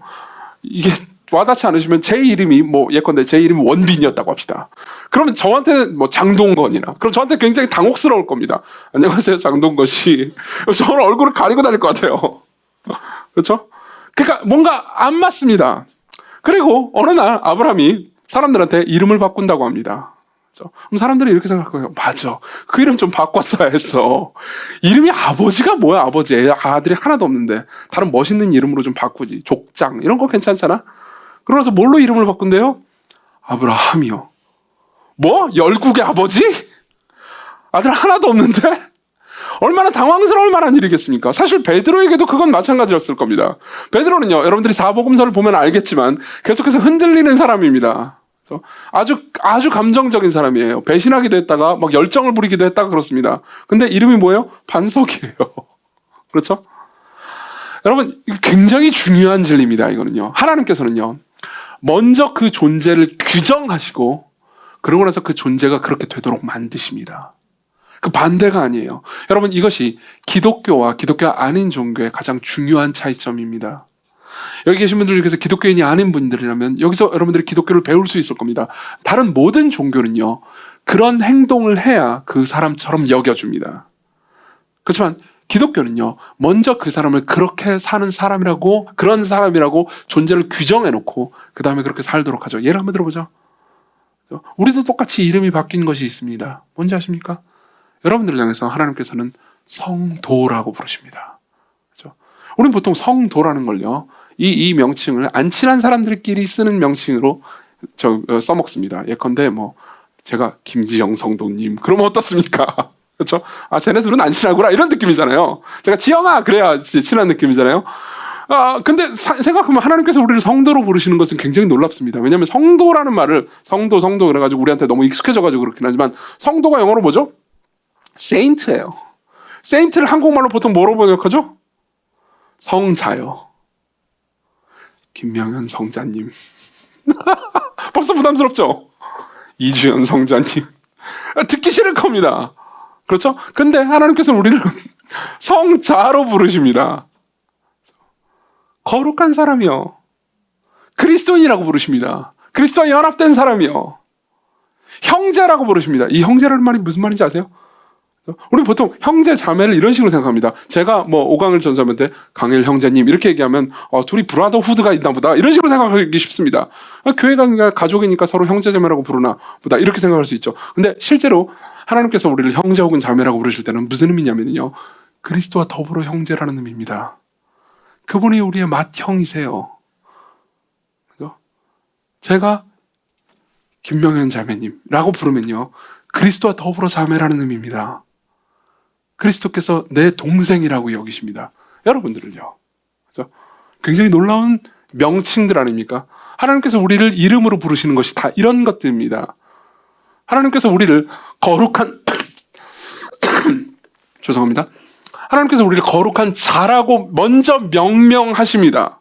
이게 와닿지 않으시면 제 이름이 예컨대 제 이름이 원빈이었다고 합시다. 그러면 저한테는 장동건이나, 그럼 저한테 굉장히 당혹스러울 겁니다. 안녕하세요, 장동건 씨. 저는 얼굴을 가리고 다닐 것 같아요. 그렇죠? 그러니까 뭔가 안 맞습니다. 그리고 어느 날 아브라함이 사람들한테 이름을 바꾼다고 합니다. 그렇죠? 그럼 사람들이 이렇게 생각해요. 맞아, 그 이름 좀 바꿨어야 했어. 이름이 아버지가 뭐야, 아버지. 아들이 하나도 없는데 다른 멋있는 이름으로 좀 바꾸지. 족장 이런 거 괜찮잖아. 그러면서 뭘로 이름을 바꾼대요? 아브라함이요. 뭐? 열국의 아버지? 아들 하나도 없는데? 얼마나 당황스러울 만한 일이겠습니까? 사실 베드로에게도 그건 마찬가지였을 겁니다. 베드로는요, 여러분들이 사복음서를 보면 알겠지만 계속해서 흔들리는 사람입니다. 아주 감정적인 사람이에요. 배신하기도 했다가 막 열정을 부리기도 했다가 그렇습니다. 근데 이름이 뭐예요? 반석이에요. 그렇죠? 여러분, 굉장히 중요한 진리입니다. 이거는요. 하나님께서는요, 먼저 그 존재를 규정하시고 그러고 나서 그 존재가 그렇게 되도록 만드십니다. 그 반대가 아니에요. 여러분, 이것이 기독교와 기독교가 아닌 종교의 가장 중요한 차이점입니다. 여기 계신 분들 중에서 기독교인이 아닌 분들이라면 여기서 여러분들이 기독교를 배울 수 있을 겁니다. 다른 모든 종교는요, 그런 행동을 해야 그 사람처럼 여겨줍니다. 그렇지만 기독교는요, 먼저 그 사람을 그렇게 사는 사람이라고, 그런 사람이라고 존재를 규정해놓고 그 다음에 그렇게 살도록 하죠. 예를 한번 들어보죠. 우리도 똑같이 이름이 바뀐 것이 있습니다. 뭔지 아십니까? 여러분들을 향해서 하나님께서는 성도라고 부르십니다. 그렇죠? 우리는 보통 성도라는 걸요, 이 명칭을 안 친한 사람들끼리 쓰는 명칭으로 써먹습니다. 예컨대 제가 김지영 성도님 그러면 어떻습니까? 그렇죠? 쟤네들은 안 친하구나 이런 느낌이잖아요. 제가 지영아 그래야 친한 느낌이잖아요. 근데 생각하면 하나님께서 우리를 성도로 부르시는 것은 굉장히 놀랍습니다. 왜냐하면 성도라는 말을 성도 그래가지고 우리한테 너무 익숙해져가지고 그렇긴 하지만 성도가 영어로 뭐죠? 세인트예요. 세인트를 한국말로 보통 뭐로 번역하죠? 성자요. 김명현 성자님. 벌써 부담스럽죠? 이주연 성자님. 듣기 싫을 겁니다. 그렇죠? 근데 하나님께서는 우리를 성자로 부르십니다. 거룩한 사람이요. 그리스도인이라고 부르십니다. 그리스도와 연합된 사람이요. 형제라고 부르십니다. 이 형제라는 말이 무슨 말인지 아세요? 우리 보통 형제 자매를 이런 식으로 생각합니다. 제가 오강일 전사님한테 강일 형제님 이렇게 얘기하면 둘이 브라더 후드가 있나 보다 이런 식으로 생각하기 쉽습니다. 교회가 가족이니까 서로 형제 자매라고 부르나 보다 이렇게 생각할 수 있죠. 근데 실제로 하나님께서 우리를 형제 혹은 자매라고 부르실 때는 무슨 의미냐면요, 그리스도와 더불어 형제라는 의미입니다. 그분이 우리의 맏형이세요. 그죠? 제가 김명현 자매님라고 부르면요, 그리스도와 더불어 자매라는 의미입니다. 그리스도께서 내 동생이라고 여기십니다. 여러분들을요. 그죠? 굉장히 놀라운 명칭들 아닙니까? 하나님께서 우리를 이름으로 부르시는 것이 다 이런 것들입니다. 하나님께서 우리를 거룩한 죄송합니다. 하나님께서 우리를 거룩한 자라고 먼저 명명하십니다.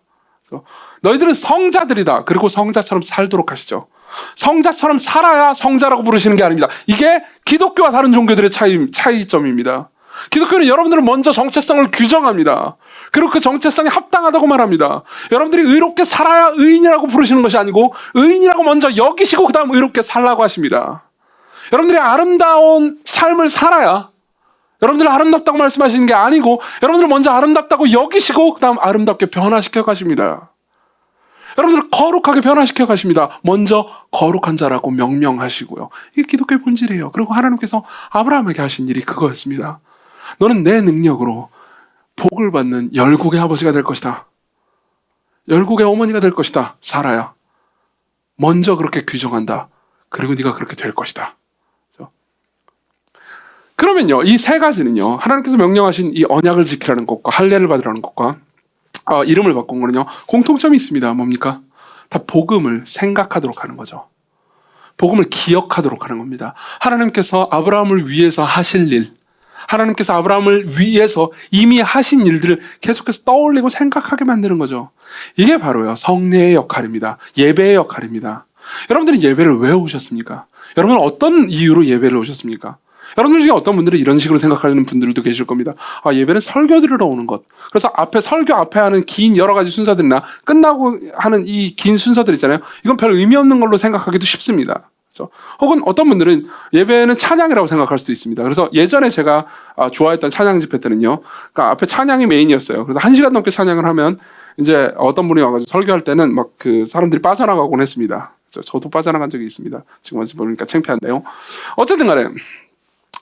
너희들은 성자들이다. 그리고 성자처럼 살도록 하시죠. 성자처럼 살아야 성자라고 부르시는 게 아닙니다. 이게 기독교와 다른 종교들의 차이점입니다. 기독교는 여러분들을 먼저 정체성을 규정합니다. 그리고 그 정체성이 합당하다고 말합니다. 여러분들이 의롭게 살아야 의인이라고 부르시는 것이 아니고 의인이라고 먼저 여기시고 그 다음 의롭게 살라고 하십니다. 여러분들이 아름다운 삶을 살아야 여러분들을 아름답다고 말씀하시는 게 아니고 여러분들을 먼저 아름답다고 여기시고 그 다음 아름답게 변화시켜 가십니다. 여러분들을 거룩하게 변화시켜 가십니다. 먼저 거룩한 자라고 명명하시고요. 이게 기독교의 본질이에요. 그리고 하나님께서 아브라함에게 하신 일이 그거였습니다. 너는 내 능력으로 복을 받는 열국의 아버지가 될 것이다. 열국의 어머니가 될 것이다. 사라야. 먼저 그렇게 규정한다. 그리고 네가 그렇게 될 것이다. 그러면요, 이 세 가지는요, 하나님께서 명령하신 이 언약을 지키라는 것과 할례를 받으라는 것과 이름을 바꾼 거는요, 공통점이 있습니다. 뭡니까? 다 복음을 생각하도록 하는 거죠. 복음을 기억하도록 하는 겁니다. 하나님께서 아브라함을 위해서 하실 일, 하나님께서 아브라함을 위해서 이미 하신 일들을 계속해서 떠올리고 생각하게 만드는 거죠. 이게 바로요, 성례의 역할입니다. 예배의 역할입니다. 여러분들이 예배를 왜 오셨습니까? 여러분은 어떤 이유로 예배를 오셨습니까? 여러분들 중에 어떤 분들은 이런 식으로 생각하는 분들도 계실 겁니다. 예배는 설교 들으러 오는 것. 그래서 설교 앞에 하는 긴 여러 가지 순서들이나 끝나고 하는 이 긴 순서들 있잖아요. 이건 별 의미 없는 걸로 생각하기도 쉽습니다. 그렇죠? 혹은 어떤 분들은 예배는 찬양이라고 생각할 수도 있습니다. 그래서 예전에 제가 좋아했던 찬양 집회 때는요, 그러니까 앞에 찬양이 메인이었어요. 그래서 1시간 넘게 찬양을 하면 이제 어떤 분이 와가지고 설교할 때는 막 그 사람들이 빠져나가곤 했습니다. 저도 빠져나간 적이 있습니다. 지금 와서 보니까 창피한데요. 어쨌든 간에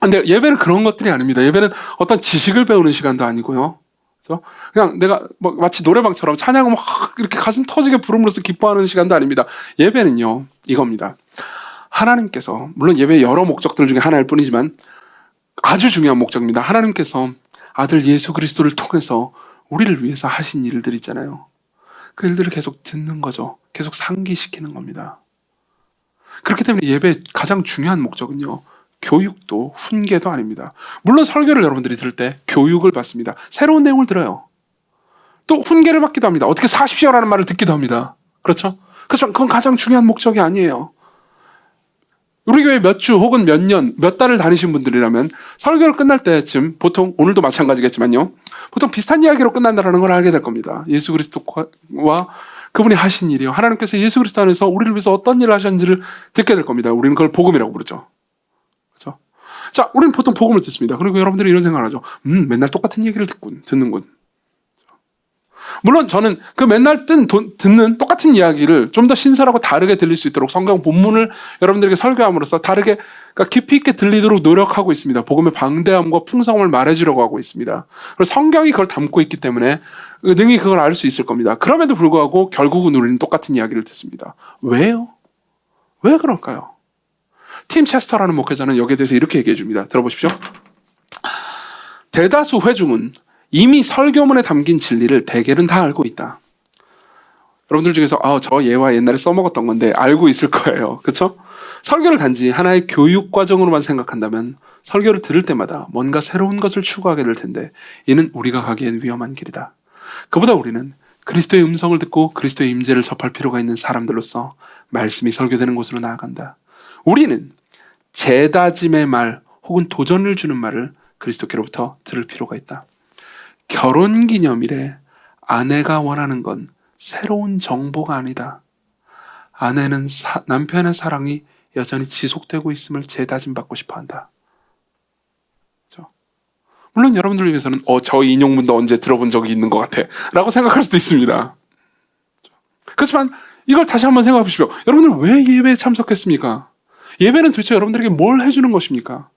근데 예배는 그런 것들이 아닙니다. 예배는 어떤 지식을 배우는 시간도 아니고요. 그렇죠? 그냥 내가 마치 노래방처럼 찬양을 막 이렇게 가슴 터지게 부름으로써 기뻐하는 시간도 아닙니다. 예배는요, 이겁니다. 하나님께서, 물론 예배의 여러 목적들 중에 하나일 뿐이지만 아주 중요한 목적입니다. 하나님께서 아들 예수 그리스도를 통해서 우리를 위해서 하신 일들 있잖아요. 그 일들을 계속 듣는 거죠. 계속 상기시키는 겁니다. 그렇기 때문에 예배의 가장 중요한 목적은요, 교육도 훈계도 아닙니다. 물론 설교를 여러분들이 들을 때 교육을 받습니다. 새로운 내용을 들어요. 또 훈계를 받기도 합니다. 어떻게 사십시오라는 말을 듣기도 합니다. 그렇죠? 그렇지만 그건 가장 중요한 목적이 아니에요. 우리 교회 몇 주 혹은 몇 년, 몇 달을 다니신 분들이라면 설교를 끝날 때쯤 보통, 오늘도 마찬가지겠지만요, 보통 비슷한 이야기로 끝난다는 걸 알게 될 겁니다. 예수 그리스도와 그분이 하신 일이요, 하나님께서 예수 그리스도 안에서 우리를 위해서 어떤 일을 하셨는지를 듣게 될 겁니다. 우리는 그걸 복음이라고 부르죠. 그렇죠? 자, 우리는 보통 복음을 듣습니다. 그리고 여러분들이 이런 생각을 하죠. 맨날 똑같은 얘기를 듣는군. 물론 저는 그 맨날 듣는 똑같은 이야기를 좀 더 신선하고 다르게 들릴 수 있도록 성경 본문을 여러분들에게 설교함으로써 다르게, 그러니까 깊이 있게 들리도록 노력하고 있습니다. 복음의 방대함과 풍성함을 말해주려고 하고 있습니다. 그리고 성경이 그걸 담고 있기 때문에 능히 그걸 알 수 있을 겁니다. 그럼에도 불구하고 결국은 우리는 똑같은 이야기를 듣습니다. 왜요? 왜 그럴까요? 팀 체스터라는 목회자는 여기에 대해서 이렇게 얘기해 줍니다. 들어보십시오. 대다수 회중은 이미 설교문에 담긴 진리를 대개는 다 알고 있다. 여러분들 중에서 저 예화 옛날에 써먹었던 건데 알고 있을 거예요. 그렇죠? 설교를 단지 하나의 교육 과정으로만 생각한다면 설교를 들을 때마다 뭔가 새로운 것을 추구하게 될 텐데, 이는 우리가 가기엔 위험한 길이다. 그보다 우리는 그리스도의 음성을 듣고 그리스도의 임재를 접할 필요가 있는 사람들로서 말씀이 설교되는 곳으로 나아간다. 우리는 재다짐의 말 혹은 도전을 주는 말을 그리스도께로부터 들을 필요가 있다. 결혼기념일에 아내가 원하는 건 새로운 정보가 아니다. 아내는 남편의 사랑이 여전히 지속되고 있음을 재다짐받고 싶어한다. 그렇죠? 물론 여러분들 중에서는 저 인용문도 언제 들어본 적이 있는 것 같아 라고 생각할 수도 있습니다. 그렇지만 이걸 다시 한번 생각해 보십시오. 여러분들 왜 예배에 참석했습니까? 예배는 도대체 여러분들에게 뭘 해주는 것입니까?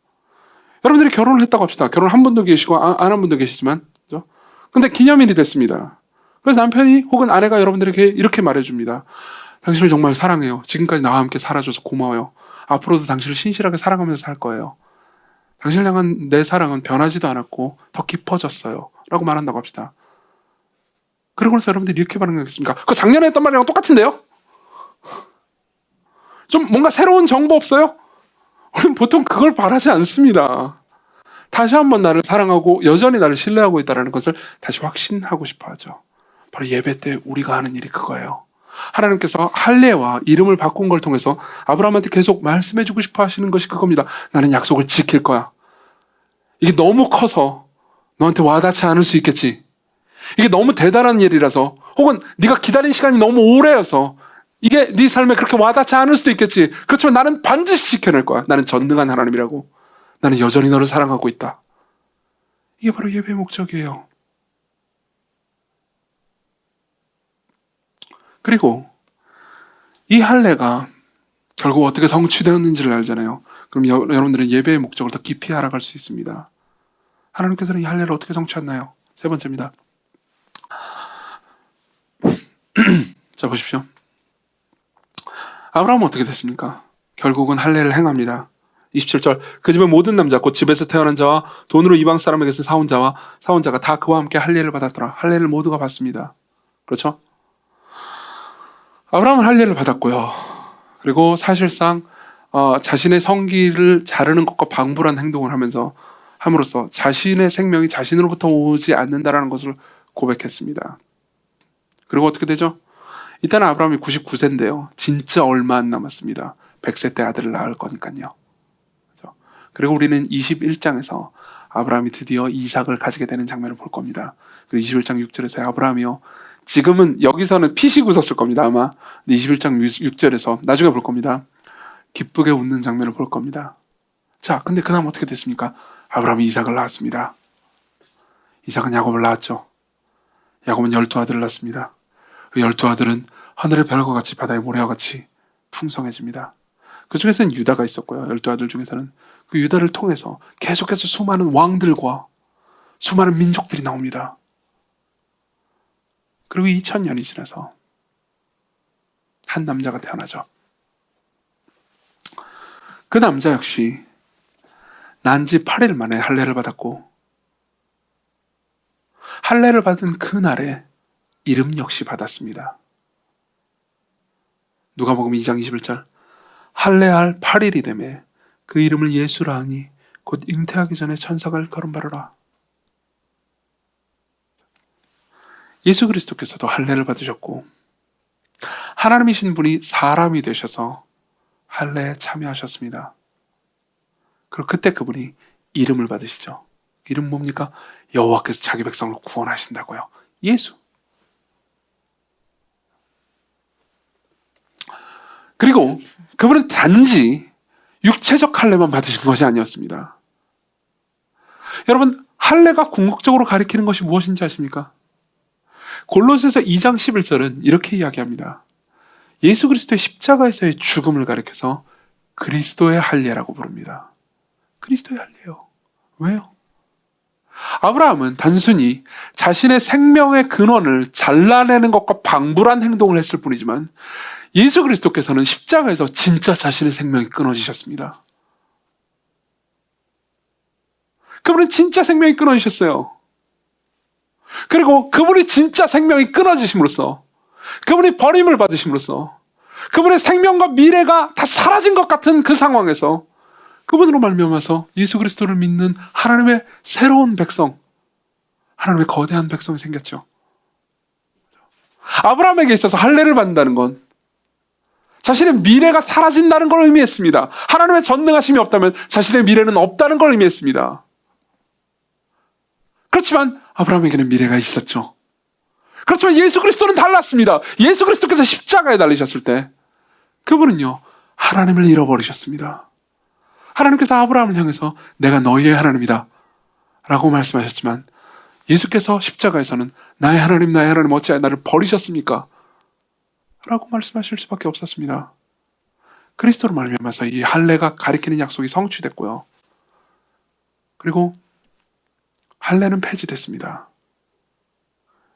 여러분들이 결혼을 했다고 합시다. 결혼 한 분도 계시고 안 한 분도 계시지만, 그렇죠? 근데 기념일이 됐습니다. 그래서 남편이 혹은 아내가 여러분들에게 이렇게 말해줍니다. 당신을 정말 사랑해요. 지금까지 나와 함께 살아줘서 고마워요. 앞으로도 당신을 신실하게 사랑하면서 살 거예요. 당신을 향한 내 사랑은 변하지도 않았고 더 깊어졌어요. 라고 말한다고 합시다. 그러고 나서 여러분들이 이렇게 반응하겠습니까? 그거 작년에 했던 말이랑 똑같은데요? 좀 뭔가 새로운 정보 없어요? 우리는 보통 그걸 바라지 않습니다. 다시 한번 나를 사랑하고 여전히 나를 신뢰하고 있다는 것을 다시 확신하고 싶어 하죠. 바로 예배 때 우리가 하는 일이 그거예요. 하나님께서 할례와 이름을 바꾼 걸 통해서 아브라함한테 계속 말씀해주고 싶어 하시는 것이 그겁니다. 나는 약속을 지킬 거야. 이게 너무 커서 너한테 와닿지 않을 수 있겠지. 이게 너무 대단한 일이라서, 혹은 네가 기다린 시간이 너무 오래여서 이게 네 삶에 그렇게 와닿지 않을 수도 있겠지. 그렇지만 나는 반드시 지켜낼 거야. 나는 전능한 하나님이라고. 나는 여전히 너를 사랑하고 있다. 이게 바로 예배의 목적이에요. 그리고 이 할례가 결국 어떻게 성취되었는지를 알잖아요. 그럼 여러분들은 예배의 목적을 더 깊이 알아갈 수 있습니다. 하나님께서는 이 할례를 어떻게 성취했나요? 세 번째입니다. 자, 보십시오. 아브라함은 어떻게 됐습니까? 결국은 할례를 행합니다. 27절, 그 집의 모든 남자 곧 집에서 태어난 자와 돈으로 이방 사람에게 쓴 사원자가 다 그와 함께 할례를 받았더라. 할례를 모두가 받습니다. 그렇죠? 아브라함은 할례를 받았고요. 그리고 사실상 자신의 성기를 자르는 것과 방불한 행동을 함으로써 자신의 생명이 자신으로부터 오지 않는다라는 것을 고백했습니다. 그리고 어떻게 되죠? 이때는 아브라함이 99세인데요. 진짜 얼마 안 남았습니다. 100세 때 아들을 낳을 거니까요. 그렇죠? 그리고 우리는 21장에서 아브라함이 드디어 이삭을 가지게 되는 장면을 볼 겁니다. 그리고 21장 6절에서 아브라함이요, 지금은 여기서는 피식 웃었을 겁니다 아마. 21장 6절에서 나중에 볼 겁니다. 기쁘게 웃는 장면을 볼 겁니다. 자, 근데 그 다음 어떻게 됐습니까? 아브라함이 이삭을 낳았습니다. 이삭은 야곱을 낳았죠. 야곱은 12아들을 낳습니다. 그 12아들은 하늘의 별과 같이 바다의 모래와 같이 풍성해집니다. 그 중에서는 유다가 있었고요. 12아들 중에서는 그 유다를 통해서 계속해서 수많은 왕들과 수많은 민족들이 나옵니다. 그리고 2000년이 지나서 한 남자가 태어나죠. 그 남자 역시 난 지 8일 만에 할례를 받았고 할례를 받은 그날에 이름 역시 받았습니다. 누가복음 2장 21절 할례할 8일이 되매 그 이름을 예수라 하니 곧 잉태하기 전에 천사가 일컬음 바르라. 예수 그리스도께서도 할례를 받으셨고 하나님이신 분이 사람이 되셔서 할례에 참여하셨습니다. 그리고 그때 그분이 이름을 받으시죠. 이름 뭡니까? 여호와께서 자기 백성을 구원하신다고요. 예수. 그리고 그분은 단지 육체적 할례만 받으신 것이 아니었습니다. 여러분, 할례가 궁극적으로 가리키는 것이 무엇인지 아십니까? 골로새서 2장 11절은 이렇게 이야기합니다. 예수 그리스도의 십자가에서의 죽음을 가리켜서 그리스도의 할례라고 부릅니다. 그리스도의 할례요. 왜요? 아브라함은 단순히 자신의 생명의 근원을 잘라내는 것과 방불한 행동을 했을 뿐이지만 예수 그리스도께서는 십자가에서 진짜 자신의 생명이 끊어지셨습니다. 그분은 진짜 생명이 끊어지셨어요. 그리고 그분이 진짜 생명이 끊어지심으로써 그분이 버림을 받으심으로써 그분의 생명과 미래가 다 사라진 것 같은 그 상황에서 그분으로 말미암아서 예수 그리스도를 믿는 하나님의 새로운 백성, 하나님의 거대한 백성이 생겼죠. 아브라함에게 있어서 할례를 받는다는 건 자신의 미래가 사라진다는 걸 의미했습니다. 하나님의 전능하심이 없다면 자신의 미래는 없다는 걸 의미했습니다. 그렇지만 아브라함에게는 미래가 있었죠. 그렇지만 예수 그리스도는 달랐습니다. 예수 그리스도께서 십자가에 달리셨을 때 그분은요, 하나님을 잃어버리셨습니다. 하나님께서 아브라함을 향해서 내가 너희의 하나님이다 라고 말씀하셨지만 예수께서 십자가에서는 나의 하나님 어찌하여 나를 버리셨습니까? 라고 말씀하실 수밖에 없었습니다. 그리스도로 말미암아서 이 할례가 가리키는 약속이 성취됐고요. 그리고 할례는 폐지됐습니다.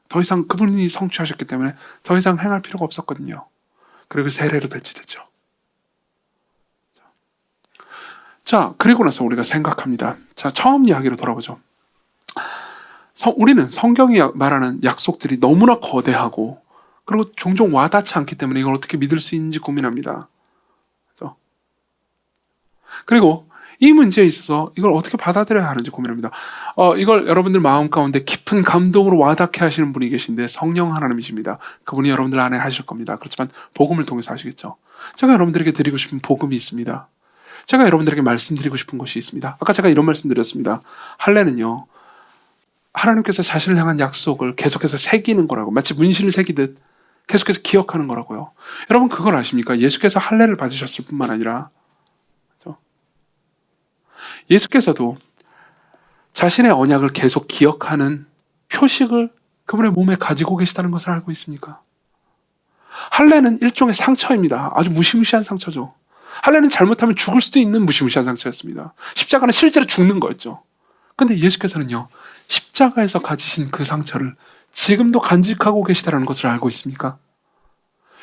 더 이상 그분이 성취하셨기 때문에 더 이상 행할 필요가 없었거든요. 그리고 세례로 대치됐죠. 자, 그리고 나서 우리가 생각합니다. 자, 처음 이야기로 돌아보죠. 우리는 성경이 말하는 약속들이 너무나 거대하고 그리고 종종 와닿지 않기 때문에 이걸 어떻게 믿을 수 있는지 고민합니다. 그렇죠? 그리고 이 문제에 있어서 이걸 어떻게 받아들여야 하는지 고민합니다. 이걸 여러분들 마음 가운데 깊은 감동으로 와닿게 하시는 분이 계신데 성령 하나님이십니다. 그분이 여러분들 안에 하실 겁니다. 그렇지만 복음을 통해서 하시겠죠. 제가 여러분들에게 드리고 싶은 복음이 있습니다. 제가 여러분들에게 말씀드리고 싶은 것이 있습니다. 아까 제가 이런 말씀드렸습니다. 할례는요, 하나님께서 자신을 향한 약속을 계속해서 새기는 거라고, 마치 문신을 새기듯 계속해서 기억하는 거라고요. 여러분 그걸 아십니까? 예수께서 할례를 받으셨을 뿐만 아니라 그렇죠? 예수께서도 자신의 언약을 계속 기억하는 표식을 그분의 몸에 가지고 계시다는 것을 알고 있습니까? 할례는 일종의 상처입니다. 아주 무시무시한 상처죠. 할례는 잘못하면 죽을 수도 있는 무시무시한 상처였습니다. 십자가는 실제로 죽는 거였죠. 근데 예수께서는요, 십자가에서 가지신 그 상처를 지금도 간직하고 계시다는 것을 알고 있습니까?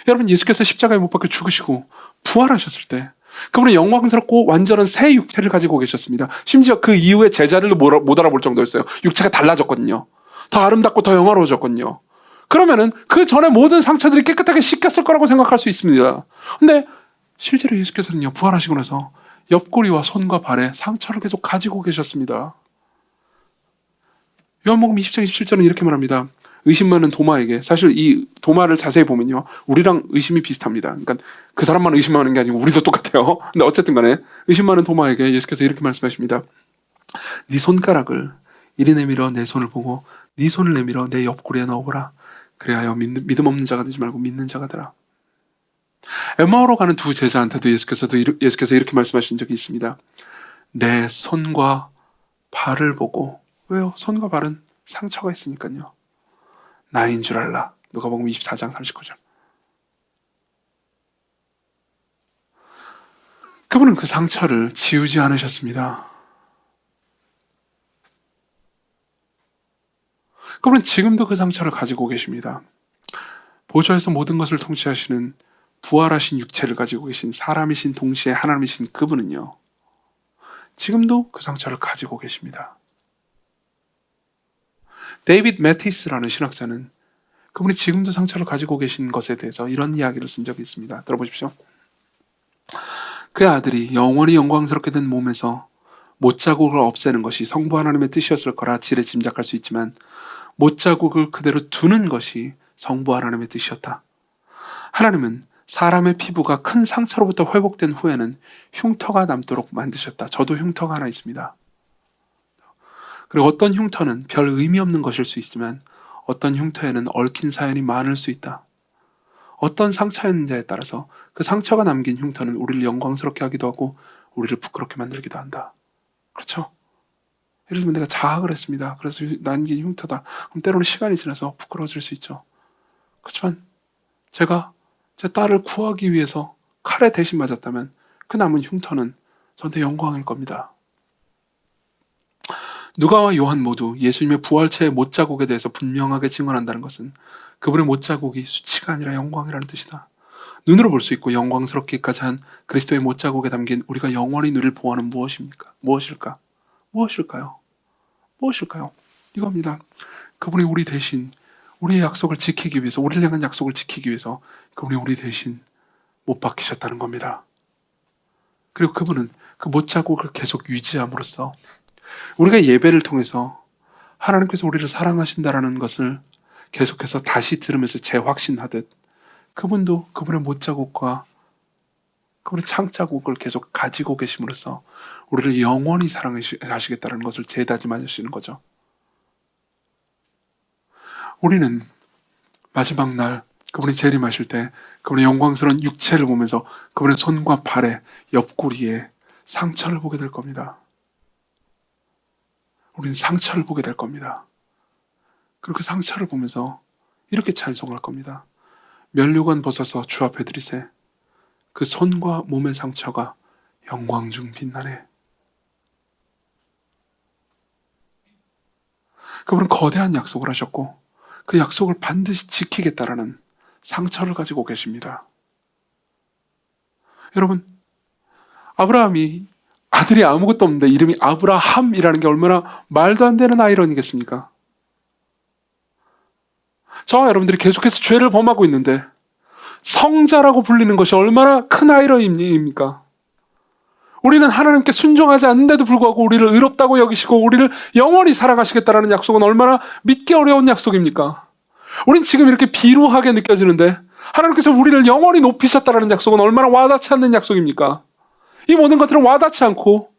여러분, 예수께서 십자가에 못 박혀 죽으시고 부활하셨을 때 그분은 영광스럽고 완전한 새 육체를 가지고 계셨습니다. 심지어 그 이후에 제자들도 못 알아볼 정도였어요. 육체가 달라졌거든요. 더 아름답고 더 영화로워졌거든요. 그러면은 그 전에 모든 상처들이 깨끗하게 씻겼을 거라고 생각할 수 있습니다. 근데 실제로 예수께서는요, 부활하시고 나서 옆구리와 손과 발에 상처를 계속 가지고 계셨습니다. 요한복음 20장 27절은 이렇게 말합니다. 의심 많은 도마에게, 사실 이 도마를 자세히 보면요, 우리랑 의심이 비슷합니다. 그러니까 그 사람만 의심하는 게 아니고 우리도 똑같아요. 근데 어쨌든 간에 의심 많은 도마에게 예수께서 이렇게 말씀하십니다. 네 손가락을 이리 내밀어 내 손을 보고 네 손을 내밀어 내 옆구리에 넣어보라. 그래야 믿음 없는 자가 되지 말고 믿는 자가 되라. 엠마오로 가는 두 제자한테도 예수께서 이렇게 말씀하신 적이 있습니다. 내 손과 발을 보고, 왜요? 손과 발은 상처가 있으니까요. 나인 줄 알라. 누가복음 24장 39절. 그분은 그 상처를 지우지 않으셨습니다. 그분은 지금도 그 상처를 가지고 계십니다. 보좌에서 모든 것을 통치하시는 부활하신 육체를 가지고 계신 사람이신 동시에 하나님이신 그분은요, 지금도 그 상처를 가지고 계십니다. 데이빗 매티스라는 신학자는 그분이 지금도 상처를 가지고 계신 것에 대해서 이런 이야기를 쓴 적이 있습니다. 들어보십시오. 그 아들이 영원히 영광스럽게 된 몸에서 못자국을 없애는 것이 성부 하나님의 뜻이었을 거라 지레 짐작할 수 있지만 못자국을 그대로 두는 것이 성부 하나님의 뜻이었다. 하나님은 사람의 피부가 큰 상처로부터 회복된 후에는 흉터가 남도록 만드셨다. 저도 흉터가 하나 있습니다. 그리고 어떤 흉터는 별 의미 없는 것일 수 있지만 어떤 흉터에는 얽힌 사연이 많을 수 있다. 어떤 상처였는지에 따라서 그 상처가 남긴 흉터는 우리를 영광스럽게 하기도 하고 우리를 부끄럽게 만들기도 한다. 그렇죠? 예를 들면 내가 자학을 했습니다. 그래서 남긴 흉터다. 그럼 때로는 시간이 지나서 부끄러워질 수 있죠. 그렇지만 제가 제 딸을 구하기 위해서 칼에 대신 맞았다면 그 남은 흉터는 저한테 영광일 겁니다. 누가와 요한 모두 예수님의 부활체의 못자국에 대해서 분명하게 증언한다는 것은 그분의 못자국이 수치가 아니라 영광이라는 뜻이다. 눈으로 볼 수 있고 영광스럽기까지 한 그리스도의 못자국에 담긴 우리가 영원히 누릴 보화는 무엇입니까? 무엇일까? 무엇일까요? 무엇일까요? 이겁니다. 그분이 우리 대신 우리의 약속을 지키기 위해서, 우리를 향한 약속을 지키기 위해서 그분이 우리 대신 못 박히셨다는 겁니다. 그리고 그분은 그 못자국을 계속 유지함으로써 우리가 예배를 통해서 하나님께서 우리를 사랑하신다라는 것을 계속해서 다시 들으면서 재확신하듯 그분도 그분의 못자국과 그분의 창자국을 계속 가지고 계심으로써 우리를 영원히 사랑하시겠다는 것을 재다짐하시는 거죠. 우리는 마지막 날 그분이 재림하실 때 그분의 영광스러운 육체를 보면서 그분의 손과 발의 옆구리에 상처를 보게 될 겁니다. 우리는 상처를 보게 될 겁니다. 그리고 그 상처를 보면서 이렇게 찬송할 겁니다. 면류관 벗어서 주 앞에 드리세. 그 손과 몸의 상처가 영광 중 빛나네. 그분은 거대한 약속을 하셨고 그 약속을 반드시 지키겠다라는 상처를 가지고 계십니다. 여러분, 아브라함이 아들이 아무것도 없는데 이름이 아브라함이라는 게 얼마나 말도 안 되는 아이러니겠습니까? 저와 여러분들이 계속해서 죄를 범하고 있는데 성자라고 불리는 것이 얼마나 큰 아이러니입니까? 우리는 하나님께 순종하지 않는데도 불구하고 우리를 의롭다고 여기시고 우리를 영원히 사랑하시겠다라는 약속은 얼마나 믿기 어려운 약속입니까? 우린 지금 이렇게 비루하게 느껴지는데 하나님께서 우리를 영원히 높이셨다라는 약속은 얼마나 와닿지 않는 약속입니까? 이 모든 것들은 와닿지 않고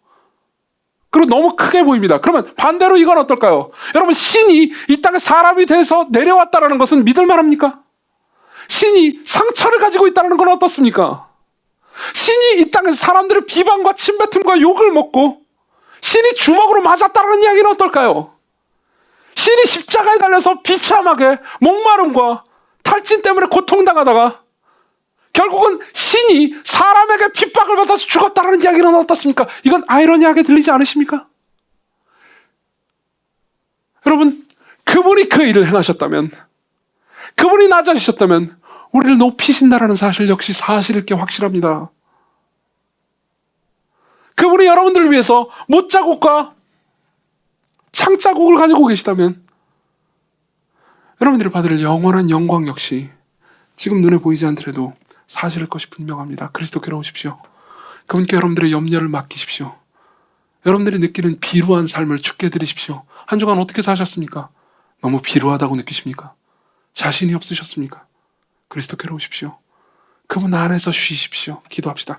그리고 너무 크게 보입니다. 그러면 반대로 이건 어떨까요? 여러분, 신이 이 땅에 사람이 돼서 내려왔다라는 것은 믿을 만합니까? 신이 상처를 가지고 있다는 건 어떻습니까? 신이 이 땅에서 사람들의 비방과 침뱉음과 욕을 먹고 신이 주먹으로 맞았다는 이야기는 어떨까요? 신이 십자가에 달려서 비참하게 목마름과 탈진 때문에 고통당하다가 결국은 신이 사람에게 핍박을 받아서 죽었다는 이야기는 어떻습니까? 이건 아이러니하게 들리지 않으십니까? 여러분, 그분이 그 일을 행하셨다면, 그분이 낮아지셨다면 우리를 높이신다라는 사실 역시 사실일 게 확실합니다. 그분이 여러분들을 위해서 못자국과 창자국을 가지고 계시다면 여러분들이 받을 영원한 영광 역시 지금 눈에 보이지 않더라도 사실일 것이 분명합니다. 그리스도께로 오십시오. 그분께 여러분들의 염려를 맡기십시오. 여러분들이 느끼는 비루한 삶을 주께 드리십시오. 한 주간 어떻게 사셨습니까? 너무 비루하다고 느끼십니까? 자신이 없으셨습니까? 그리스도께로 오십시오. 그분 안에서 쉬십시오. 기도합시다.